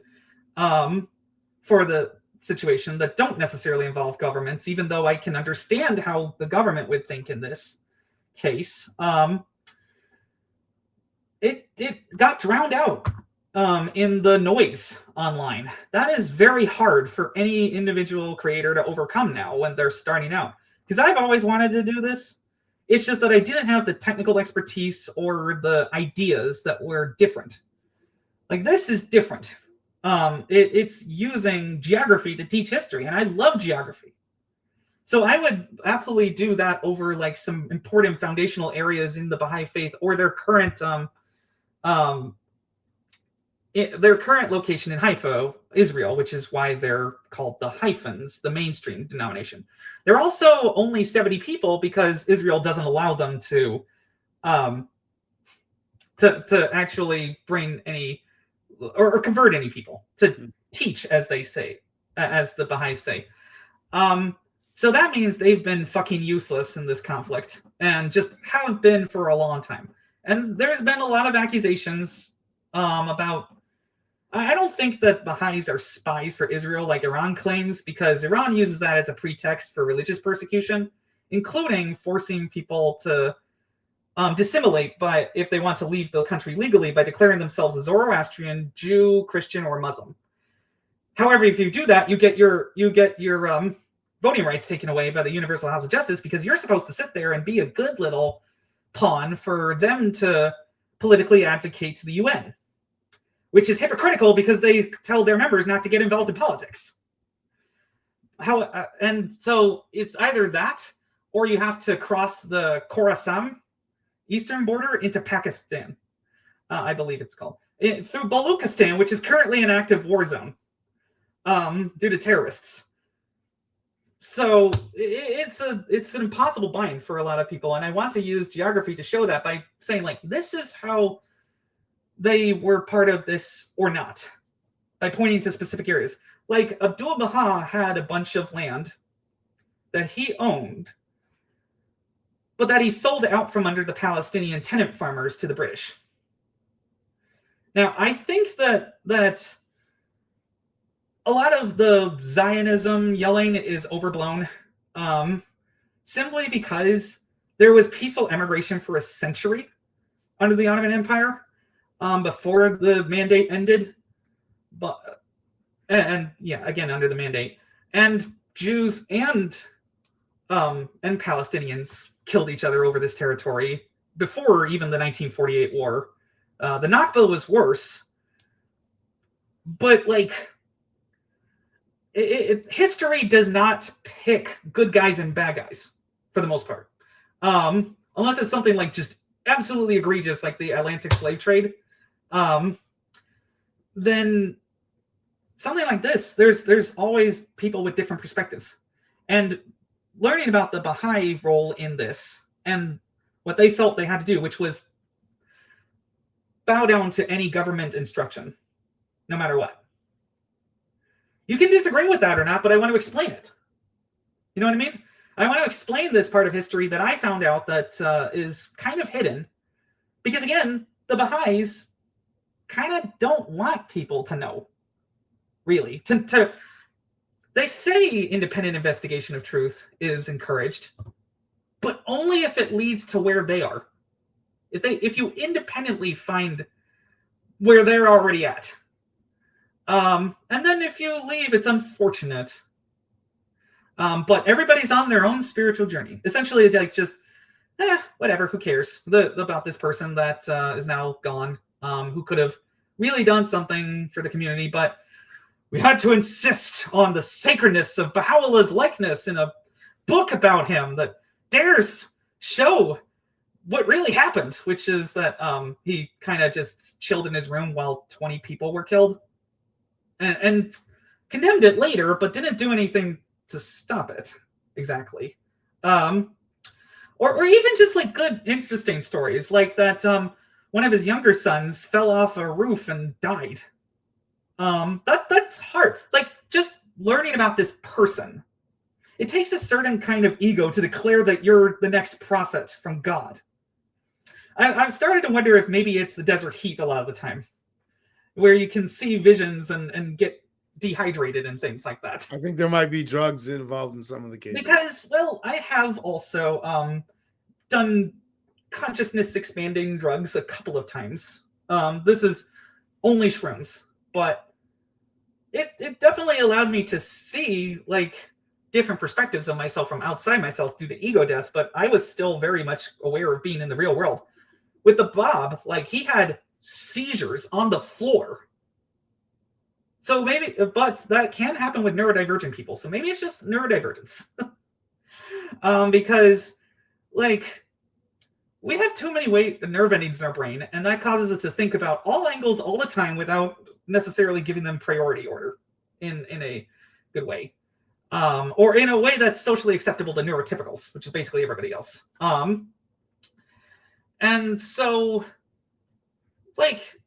Speaker 2: for the situation that don't necessarily involve governments, even though I can understand how the government would think in this case. It got drowned out in the noise online. That is very hard for any individual creator to overcome now when they're starting out. Because I've always wanted to do this. It's just that I didn't have the technical expertise or the ideas that were different. Like, this is different. It's using geography to teach history, and I love geography. So I would absolutely do that over like some important foundational areas in the Baha'i faith, or their current location in Haifa, Israel, which is why they're called the Hyphens, the mainstream denomination. They're also only 70 people because Israel doesn't allow them to actually bring any or convert any people to teach, as they say, as the Baha'is say. So that means they've been fucking useless in this conflict, and just have been for a long time. And there's been a lot of accusations about... I don't think that Baha'is are spies for Israel like Iran claims, because Iran uses that as a pretext for religious persecution, including forcing people to dissimulate if they want to leave the country legally by declaring themselves a Zoroastrian, Jew, Christian, or Muslim. However, if you do that, you get your voting rights taken away by the Universal House of Justice, because you're supposed to sit there and be a good little pawn for them to politically advocate to the UN, which is hypocritical because they tell their members not to get involved in politics. and so it's either that, or you have to cross the Khorasan eastern border into Pakistan, I believe it's called, through Baluchistan, which is currently an active war zone due to terrorists. So it's an impossible bind for a lot of people, and I want to use geography to show that by saying, like, this is how they were part of this or not, by pointing to specific areas. Like, Abdul Baha had a bunch of land that he owned, but that he sold out from under the Palestinian tenant farmers to the British. Now, I think that a lot of the Zionism yelling is overblown, simply because there was peaceful emigration for a century under the Ottoman Empire, before the mandate ended. Again, under the mandate. And Jews and Palestinians killed each other over this territory before even the 1948 war. The Nakba was worse, but, like, history does not pick good guys and bad guys for the most part, unless it's something like just absolutely egregious, like the Atlantic slave trade. Then something like this, there's always people with different perspectives, and learning about the Baha'i role in this and what they felt they had to do, which was bow down to any government instruction, no matter what. You can disagree with that or not, but I want to explain it. You know what I mean? I want to explain this part of history that I found out that is kind of hidden. Because, again, the Baha'is kind of don't want people to know, really. They say independent investigation of truth is encouraged, but only if it leads to where they are. If you independently find where they're already at. And then if you leave, it's unfortunate. But everybody's on their own spiritual journey. Essentially, like, just, whatever, who cares about this person that is now gone, who could have really done something for the community, but we had to insist on the sacredness of Baha'ullah's likeness in a book about him that dares show what really happened, which is that he kind of just chilled in his room while 20 people were killed. And condemned it later, but didn't do anything to stop it exactly. Or even just, like, good, interesting stories, like that one of his younger sons fell off a roof and died. That's hard. Like, just learning about this person, it takes a certain kind of ego to declare that you're the next prophet from God. I've started to wonder if maybe it's the desert heat a lot of the time, where you can see visions and get dehydrated and things like that.
Speaker 1: I think there might be drugs involved in some of the cases.
Speaker 2: Because, well, I have also done consciousness expanding drugs a couple of times. This is only shrooms, but it definitely allowed me to see, like, different perspectives of myself from outside myself due to ego death, but I was still very much aware of being in the real world. With the Bob, like, he had seizures on the floor. So maybe, but that can happen with neurodivergent people. So maybe it's just neurodivergence. Because, like, we have too many nerve endings in our brain, and that causes us to think about all angles all the time without necessarily giving them priority order in a good way. Or in a way that's socially acceptable to neurotypicals, which is basically everybody else. And so, like,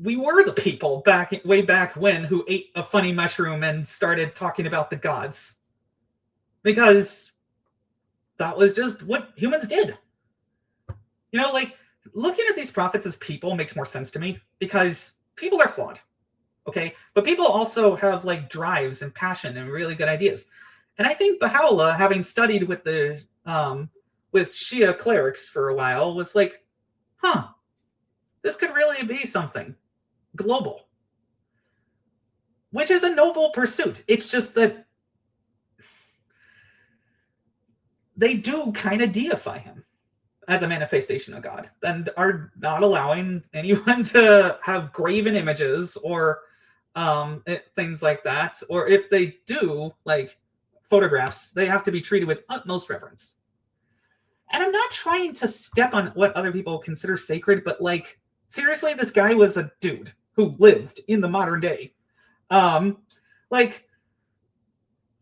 Speaker 2: we were the people way back when who ate a funny mushroom and started talking about the gods. Because that was just what humans did. You know, like, looking at these prophets as people makes more sense to me, because people are flawed. Okay? But people also have, like, drives and passion and really good ideas. And I think Baha'u'llah, having studied with the with Shia clerics for a while, was like, this could really be something global. Which is a noble pursuit. It's just that they do kind of deify him as a manifestation of God, and are not allowing anyone to have graven images or things like that. Or if they do, like photographs, they have to be treated with utmost reverence. And I'm not trying to step on what other people consider sacred, but like, seriously, this guy was a dude who lived in the modern day. Like,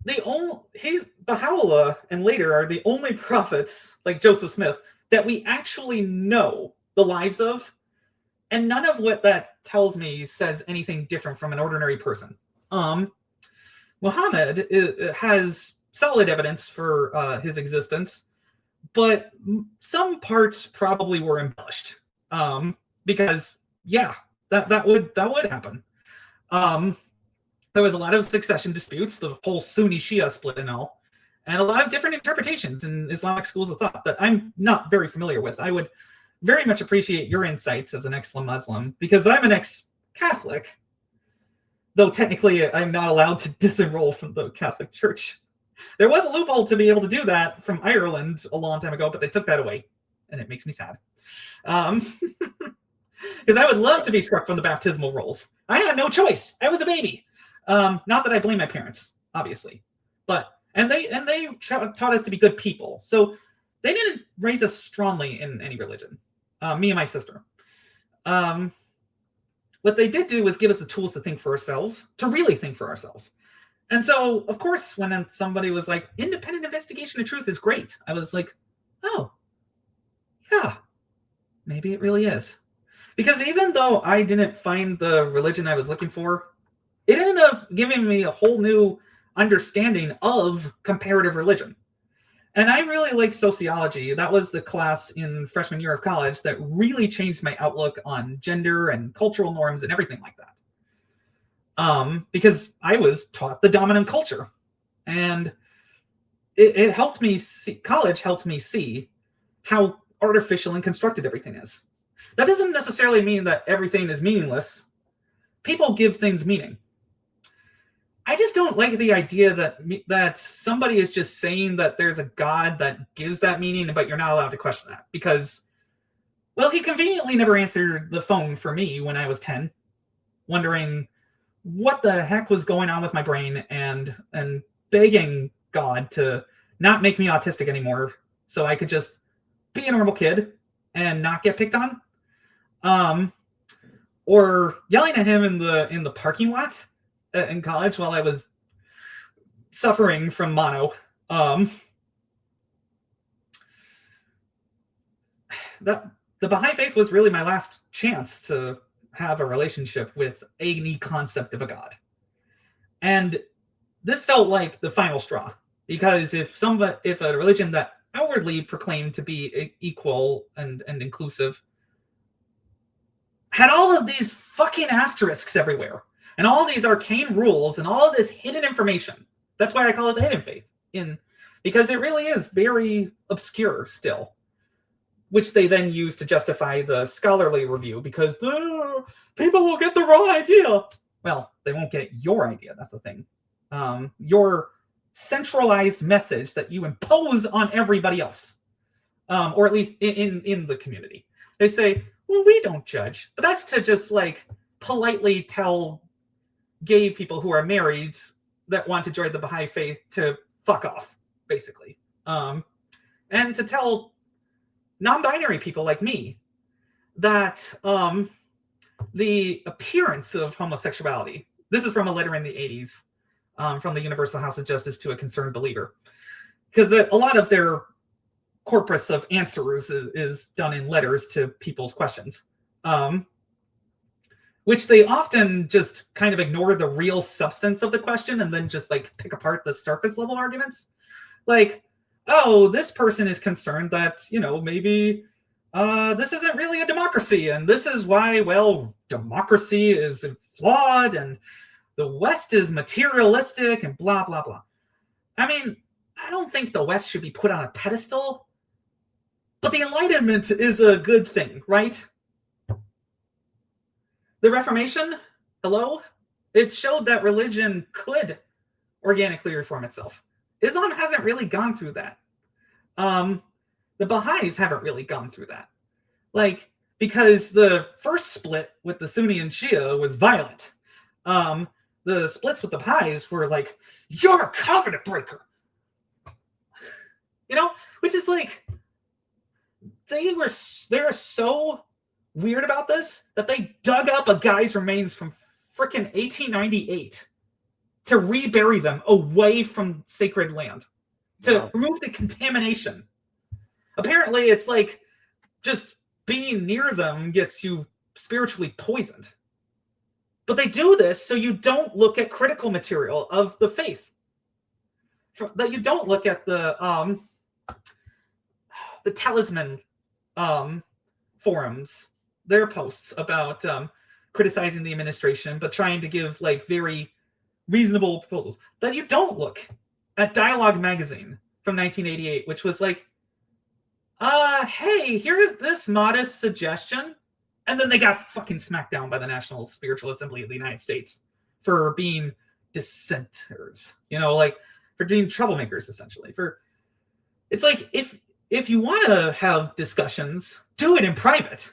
Speaker 2: Baha'ullah and later are the only prophets, like Joseph Smith, that we actually know the lives of. And none of what that tells me says anything different from an ordinary person. Muhammad has solid evidence for his existence, but some parts probably were embellished. Because yeah, that would happen. There was a lot of succession disputes, the whole Sunni Shia split and all, and a lot of different interpretations in Islamic schools of thought that I'm not very familiar with. I would very much appreciate your insights as an ex-Muslim, because I'm an ex-Catholic, though technically I'm not allowed to disenroll from the Catholic Church. There was a loophole to be able to do that from Ireland a long time ago, but they took that away, and it makes me sad. Because I would love to be struck from the baptismal rolls. I had no choice. I was a baby. Not that I blame my parents, obviously, but they taught us to be good people. So they didn't raise us strongly in any religion. Me and my sister. What they did do was give us the tools to think for ourselves, to really think for ourselves. And so, of course, when somebody was like, independent investigation of truth is great, I was like, oh, yeah, maybe it really is. Because even though I didn't find the religion I was looking for, it ended up giving me a whole new understanding of comparative religion. And I really like sociology. That was the class in freshman year of college that really changed my outlook on gender and cultural norms and everything like that. Because I was taught the dominant culture. And it helped me see, college helped me see how artificial and constructed everything is. That doesn't necessarily mean that everything is meaningless. People give things meaning. I just don't like the idea that somebody is just saying that there's a God that gives that meaning, but you're not allowed to question that. Because, well, he conveniently never answered the phone for me when I was 10, wondering what the heck was going on with my brain, and begging God to not make me autistic anymore so I could just be a normal kid and not get picked on. Or yelling at him in the parking lot in college while I was suffering from mono. The Baha'i faith was really my last chance to have a relationship with any concept of a God. And this felt like the final straw, because if a religion that outwardly proclaimed to be equal and inclusive had all of these fucking asterisks everywhere, and all these arcane rules, and all of this hidden information. That's why I call it the hidden faith, because it really is very obscure still, which they then use to justify the scholarly review, because people will get the wrong idea. Well, they won't get your idea. That's the thing. Your centralized message that you impose on everybody else, or at least in the community. They say, well, we don't judge. But that's to just like politely tell gay people who are married that want to join the Baha'i faith to fuck off, basically. And to tell non-binary people like me that the appearance of homosexuality, this is from a letter in the 80s from the Universal House of Justice to a concerned believer, because a lot of their corpus of answers is done in letters to people's questions, which they often just kind of ignore the real substance of the question and then just like pick apart the surface level arguments. Like, oh, this person is concerned that, maybe this isn't really a democracy, and this is why, well, democracy is flawed and the West is materialistic and blah, blah, blah. I mean, I don't think the West should be put on a pedestal, but the Enlightenment is a good thing, right? The Reformation, hello? It showed that religion could organically reform itself. Islam hasn't really gone through that. The Baha'is haven't really gone through that. Like, because the first split with the Sunni and Shia was violent. the splits with the Baha'is were like, you're a covenant breaker. You know, which is like, they're so weird about this that they dug up a guy's remains from frickin' 1898 to rebury them away from sacred land to remove the contamination. Apparently, it's like just being near them gets you spiritually poisoned. But they do this so you don't look at critical material of the faith. That you don't look at the talisman forums, their posts about criticizing the administration, but trying to give like very reasonable proposals. That you don't look at Dialogue magazine from 1988, which was like, hey, here's this modest suggestion. And then they got fucking smacked down by the National Spiritual Assembly of the United States for being dissenters, you know, like for being troublemakers, essentially. It's like, if you want to have discussions, do it in private.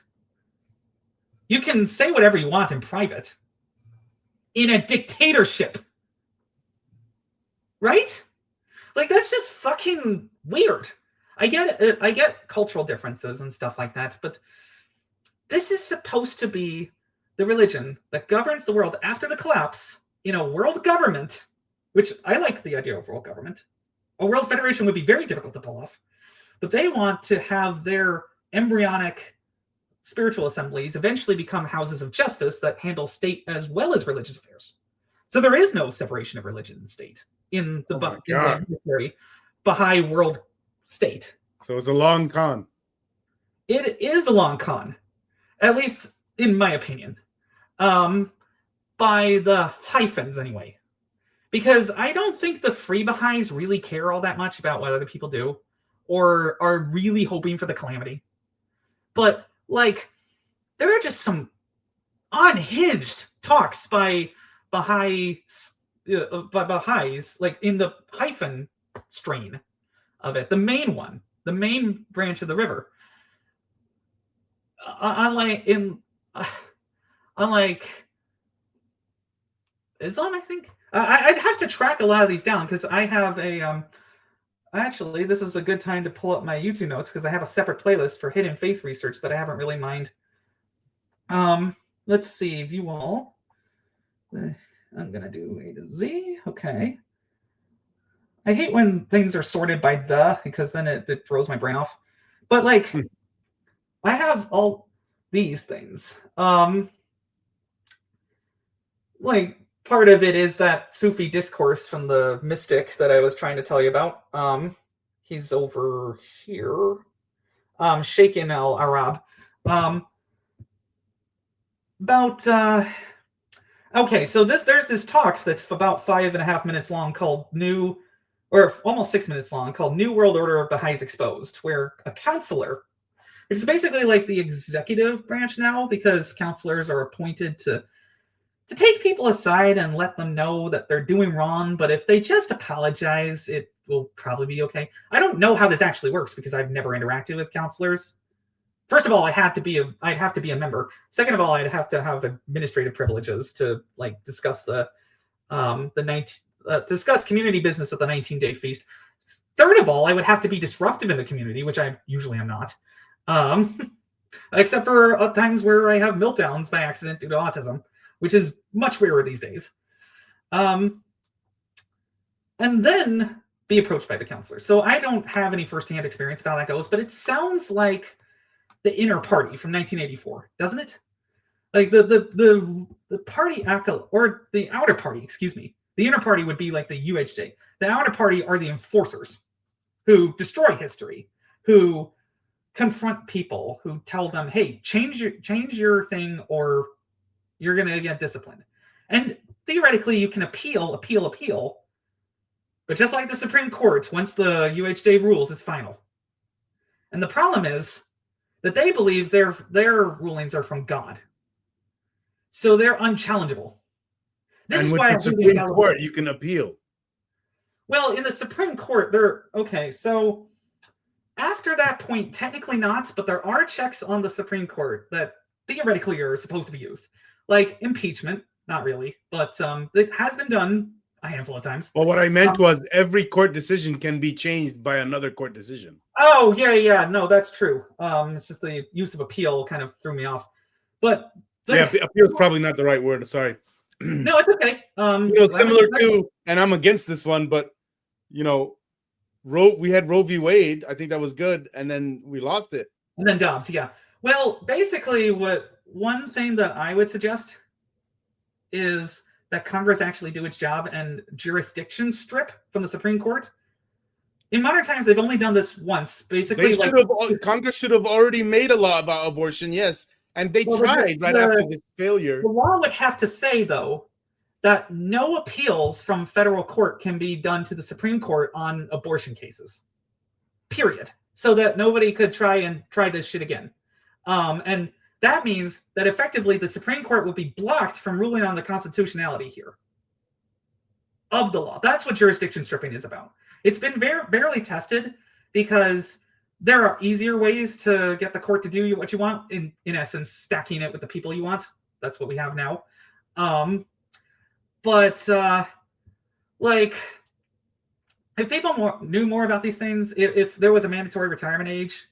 Speaker 2: You can say whatever you want in private. In a dictatorship. Right? Like, that's just fucking weird. I get it. I get cultural differences and stuff like that, but this is supposed to be the religion that governs the world after the collapse in a world government, which I like the idea of world government. A world federation would be very difficult to pull off, but they want to have their embryonic spiritual assemblies eventually become houses of justice that handle state as well as religious affairs. So there is no separation of religion and state in the Baha'i world state.
Speaker 1: So it's a long con.
Speaker 2: It is a long con. At least in my opinion, by the hyphens anyway, because I don't think the free Baha'is really care all that much about what other people do or are really hoping for the calamity. But like, there are just some unhinged talks by Baha'is, like in the hyphen strain of it, the main one, the main branch of the river. Unlike Islam, I think I'd have to track a lot of these down because I have a actually this is a good time to pull up my YouTube notes because I have a separate playlist for hidden faith research that I haven't really mined. Let's see, view all. I'm gonna do A to Z. Okay. I hate when things are sorted by the because then it throws my brain off. But like. I have all these things. Like part of it is that Sufi discourse from the mystic that I was trying to tell you about. He's over here. Sheikh al-Arab. Okay, so there's this talk that's about 5.5 minutes long called almost 6 minutes long, called New World Order of Baha'is Exposed, where a counselor, which is basically like the executive branch now, because counselors are appointed to take people aside and let them know that they're doing wrong. But if they just apologize, it will probably be okay. I don't know how this actually works because I've never interacted with counselors. First of all, I'd have to be a member. Second of all, I'd have to have administrative privileges to like discuss discuss community business at the 19-day feast. Third of all, I would have to be disruptive in the community, which I usually am not. Except for times where I have meltdowns by accident due to autism, which is much rarer these days. And then be approached by the counselor. So I don't have any firsthand experience of how that goes, but it sounds like the inner party from 1984, doesn't it? Like the party or the outer party, excuse me. The inner party would be like the UHJ. The outer party are the enforcers who destroy history, who confront people, who tell them, hey, change your thing or you're going to get disciplined. And theoretically, you can appeal. But just like the Supreme Court, once the UHJ rules, it's final. And the problem is that they believe their rulings are from God. So they're unchallengeable.
Speaker 1: This is why the Supreme Court, you can appeal.
Speaker 2: Well, in the Supreme Court, so after that point, technically not, but there are checks on the Supreme Court that theoretically are supposed to be used, like impeachment. not really, but it has been done a handful of times.
Speaker 1: Well, what I meant was every court decision can be changed by another court decision.
Speaker 2: Oh, yeah, no, that's true. It's just the use of appeal kind of threw me off. But
Speaker 1: yeah, appeal is probably not the right word. Sorry.
Speaker 2: No, it's okay.
Speaker 1: Similar to, and I'm against this one, but we had Roe v. Wade. I think that was good, and then we lost it.
Speaker 2: And then Dobbs, yeah. Well, basically, one thing that I would suggest is that Congress actually do its job and jurisdiction strip from the Supreme Court. In modern times, they've only done this once. Basically,
Speaker 1: Congress should have already made a law about abortion, yes, and they tried after this failure.
Speaker 2: The law would have to say, though, that no appeals from federal court can be done to the Supreme Court on abortion cases. Period. So that nobody could try this shit again. And that means that effectively the Supreme Court will be blocked from ruling on the constitutionality here of the law. That's what jurisdiction stripping is about. It's been barely tested because there are easier ways to get the court to do what you want, in essence, stacking it with the people you want. That's what we have now. But if people knew more about these things, if there was a mandatory retirement age,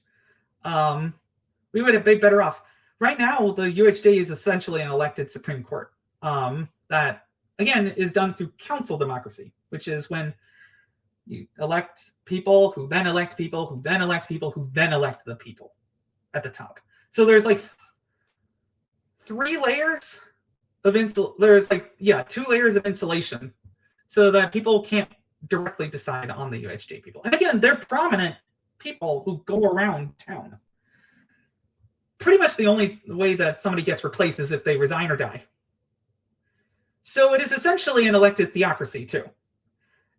Speaker 2: we would have been better off. Right now, the UHD is essentially an elected Supreme Court that, again, is done through council democracy, which is when you elect people who then elect people who then elect people who then elect the people at the top. So there's like 3 layers of there's 2 layers of insulation so that people can't directly decide on the UHD people. And again, they're prominent people who go around town. Pretty much the only way that somebody gets replaced is if they resign or die. So it is essentially an elected theocracy too.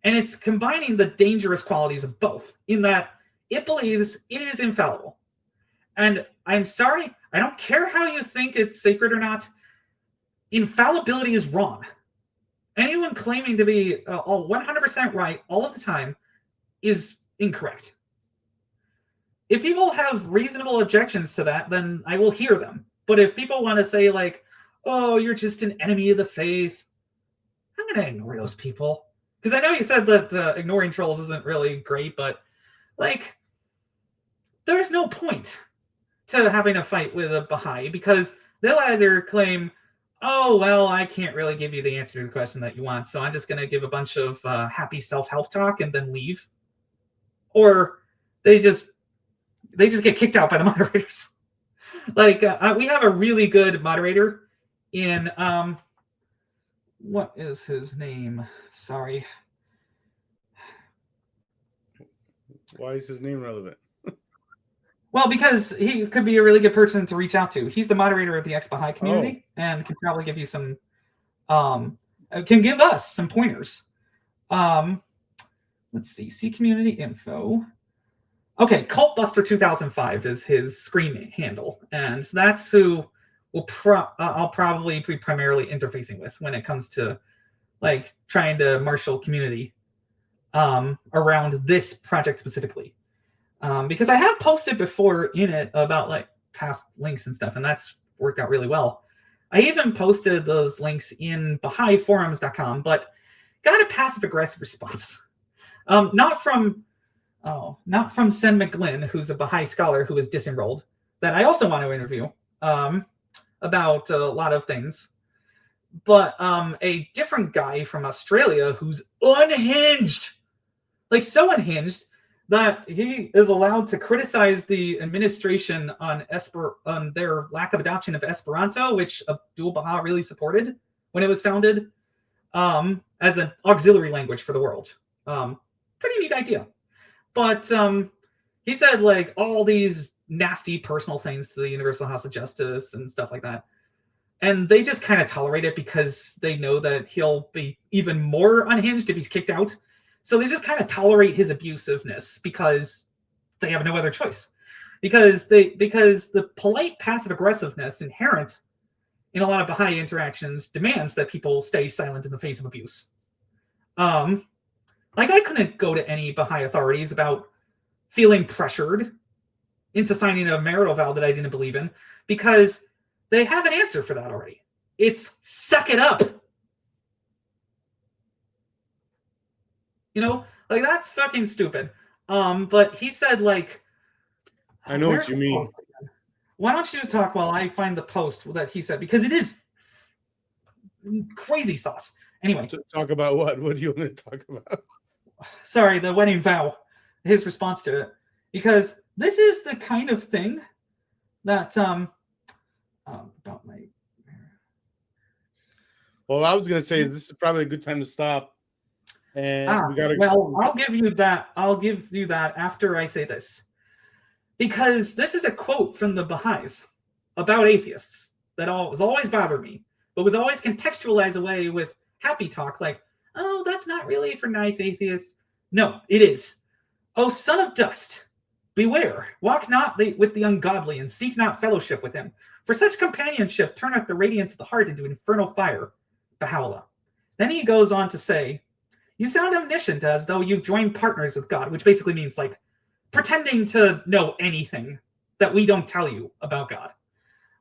Speaker 2: And it's combining the dangerous qualities of both in that it believes it is infallible. And I'm sorry, I don't care how you think it's sacred or not. Infallibility is wrong. Anyone claiming to be all 100% right all of the time is incorrect. If people have reasonable objections to that, then I will hear them. But if people want to say oh, you're just an enemy of the faith, I'm going to ignore those people. Because I know you said that ignoring trolls isn't really great, but there's no point to having a fight with a Baha'i because they'll either claim, oh, well, I can't really give you the answer to the question that you want, so I'm just going to give a bunch of happy self-help talk and then leave. Or they just get kicked out by the moderators. We have a really good moderator in, what is his name? Sorry.
Speaker 1: Why is his name relevant?
Speaker 2: Well, because he could be a really good person to reach out to. He's the moderator of the Ex-Baha'i community and can probably give you some, can give us some pointers. Let's see community info. Okay, Cultbuster 2005 is his screen handle, and that's who I'll probably be primarily interfacing with when it comes to trying to marshal community around this project specifically. Because I have posted before in it about past links and stuff, and that's worked out really well. I even posted those links in BahaiForums.com, but got a passive-aggressive response. Not from Sen McGlynn, who's a Baha'i scholar who is disenrolled, that I also want to interview about a lot of things, but a different guy from Australia who's unhinged, so unhinged that he is allowed to criticize the administration on their lack of adoption of Esperanto, which Abdul Baha really supported when it was founded, as an auxiliary language for the world. Pretty neat idea. But he said all these nasty personal things to the Universal House of Justice and stuff like that. And they just kind of tolerate it because they know that he'll be even more unhinged if he's kicked out. So they just kind of tolerate his abusiveness because they have no other choice. Because the polite passive aggressiveness inherent in a lot of Baha'i interactions demands that people stay silent in the face of abuse. I couldn't go to any Baha'i authorities about feeling pressured into signing a marital vow that I didn't believe in because they have an answer for that already. It's suck it up. You know, like that's fucking stupid. But he said like,
Speaker 1: I know what you mean.
Speaker 2: Why don't you talk while I find the post that he said, because it is crazy sauce. Anyway,
Speaker 1: talk about what? What do you want me to talk about?
Speaker 2: Sorry, the wedding vow, his response to it, because this is the kind of thing that about my.
Speaker 1: Well, I was gonna say this is probably a good time to stop, and we gotta.
Speaker 2: Well, I'll give you that. I'll give you that after I say this, because this is a quote from the Baha'is about atheists that was always bothered me, but was always contextualized away with happy talk, like, "Oh, that's not really for nice atheists." No, it is. "Oh, son of dust, beware! Walk not with the ungodly, and seek not fellowship with him. For such companionship turneth the radiance of the heart into infernal fire." Baha'ullah. Then he goes on to say, "You sound omniscient, as though you've joined partners with God," which basically means like pretending to know anything that we don't tell you about God.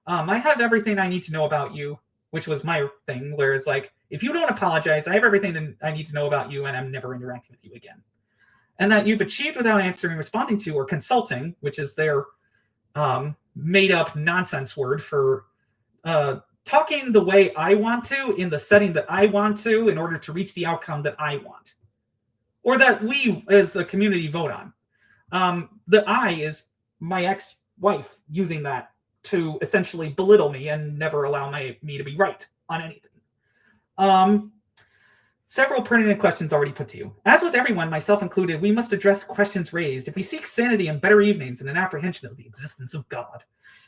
Speaker 2: "I have everything I need to know about you," which was my thing, where it's like, if you don't apologize, I have everything I need to know about you, and I'm never interacting with you again. "And that you've achieved without answering, responding to, or consulting," which is their made-up nonsense word for talking the way I want to, in the setting that I want to, in order to reach the outcome that I want, or that we as the community vote on. The I is my ex-wife using that to essentially belittle me and never allow me to be right on anything. Several pertinent questions already put to you. As with everyone, myself included, we must address questions raised if we seek sanity and better evenings and an apprehension of the existence of God.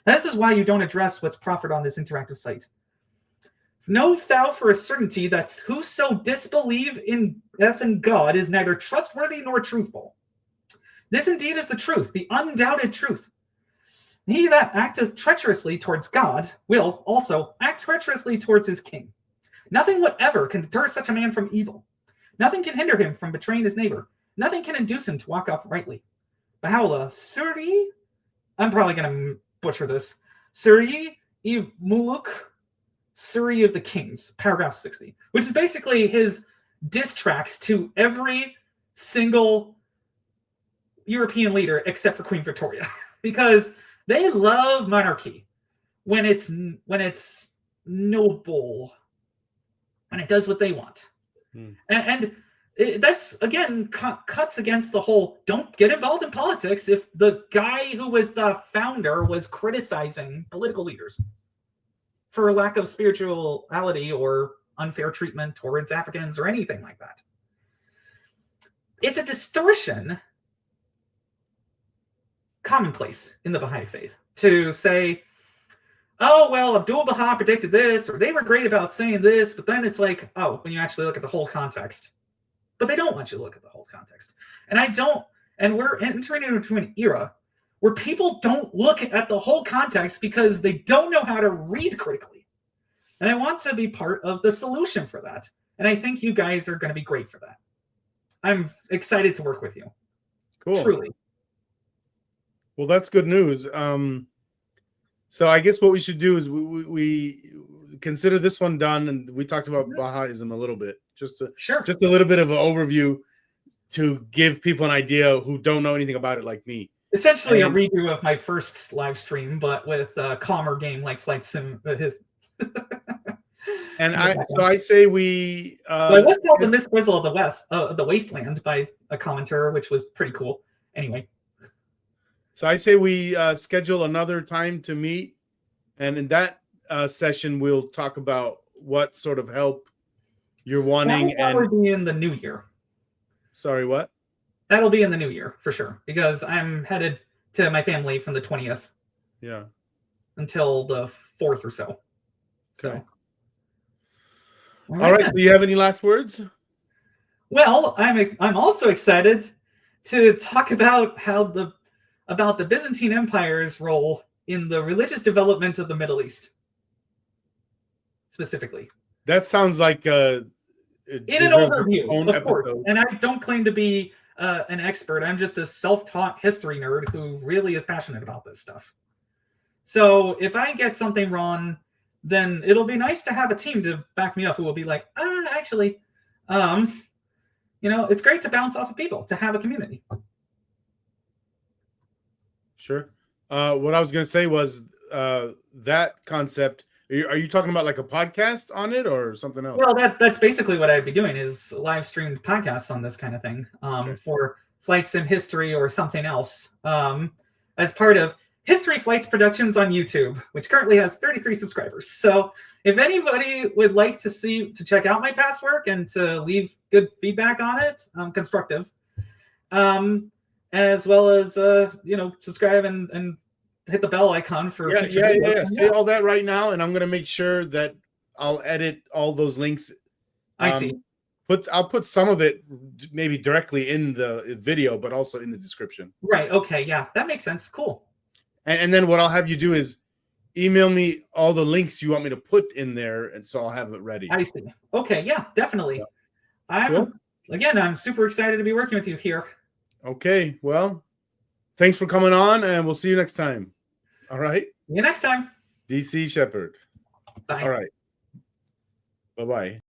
Speaker 2: This is why you don't address what's proffered on this interactive site. Know thou for a certainty that whoso disbelieve in God is neither trustworthy nor truthful. This indeed is the truth, the undoubted truth. He that acteth treacherously towards God will also act treacherously towards his king. Nothing whatever can deter such a man from evil. Nothing can hinder him from betraying his neighbor. Nothing can induce him to walk uprightly. Baha'u'llah, Suri, I'm probably going to butcher this, Suri Muluk, Suri of the Kings, paragraph 60, which is basically his diss tracks to every single European leader except for Queen Victoria, because they love monarchy when it's noble, when it does what they want. And this, again, cuts against the whole don't get involved in politics if the guy who was the founder was criticizing political leaders for lack of spirituality or unfair treatment towards Africans or anything like that. It's a distortion commonplace in the Baha'i faith to say, oh, well, Abdul Baha predicted this, or they were great about saying this, but then it's like, oh, when you actually look at the whole context. But they don't want you to look at the whole context. And we're entering into an era where people don't look at the whole context because they don't know how to read critically. And I want to be part of the solution for that. And I think you guys are going to be great for that. I'm excited to work with you.
Speaker 1: Cool.
Speaker 2: Truly.
Speaker 1: Well, that's good news. So I guess what we should do is we consider this one done, and we talked about Bahaism a little bit, just a little bit of an overview to give people an idea who don't know anything about it, like me.
Speaker 2: Essentially, a redo of my first live stream, but with a calmer game like Flight Sim.
Speaker 1: And I say we.
Speaker 2: I was called the Miss Grizzle of the West, the Wasteland, by a commenter, which was pretty cool. Anyway.
Speaker 1: So I say we schedule another time to meet, and in that session we'll talk about what sort of help you're wanting.
Speaker 2: That'll be in the new year.
Speaker 1: Sorry, what?
Speaker 2: That'll be in the new year for sure, because I'm headed to my family from the 20th.
Speaker 1: Yeah.
Speaker 2: Until the 4th or so.
Speaker 1: Okay. All right. Do you have any last words?
Speaker 2: Well, I'm also excited to talk about about the Byzantine Empire's role in the religious development of the Middle East, specifically.
Speaker 1: That sounds like
Speaker 2: in an overview, of course. And I don't claim to be an expert. I'm just a self-taught history nerd who really is passionate about this stuff. So if I get something wrong, then it'll be nice to have a team to back me up who will be like, actually, it's great to bounce off of people, to have a community.
Speaker 1: Sure. What I was going to say was that concept. Are you talking about like a podcast on it or something else?
Speaker 2: Well, that's basically what I'd be doing, is live streamed podcasts on this kind of thing, for Flight Sim History or something else, as part of History Flights Productions on YouTube, which currently has 33 subscribers. So if anybody would like to check out my past work and to leave good feedback on it, constructive, as well as subscribe and hit the bell icon for
Speaker 1: yeah. Say all that right now, and I'm gonna make sure that I'll edit all those links.
Speaker 2: I see.
Speaker 1: I'll put some of it maybe directly in the video, but also in the description.
Speaker 2: Right. Okay. Yeah, that makes sense. Cool.
Speaker 1: And then what I'll have you do is email me all the links you want me to put in there, and so I'll have it ready.
Speaker 2: I see. Okay. Yeah, definitely. Yeah. I'm super excited to be working with you here.
Speaker 1: Okay. Well, thanks for coming on, and we'll see you next time. All right.
Speaker 2: See you next time.
Speaker 1: DC Shepherd.
Speaker 2: Bye.
Speaker 1: All right. Bye-bye.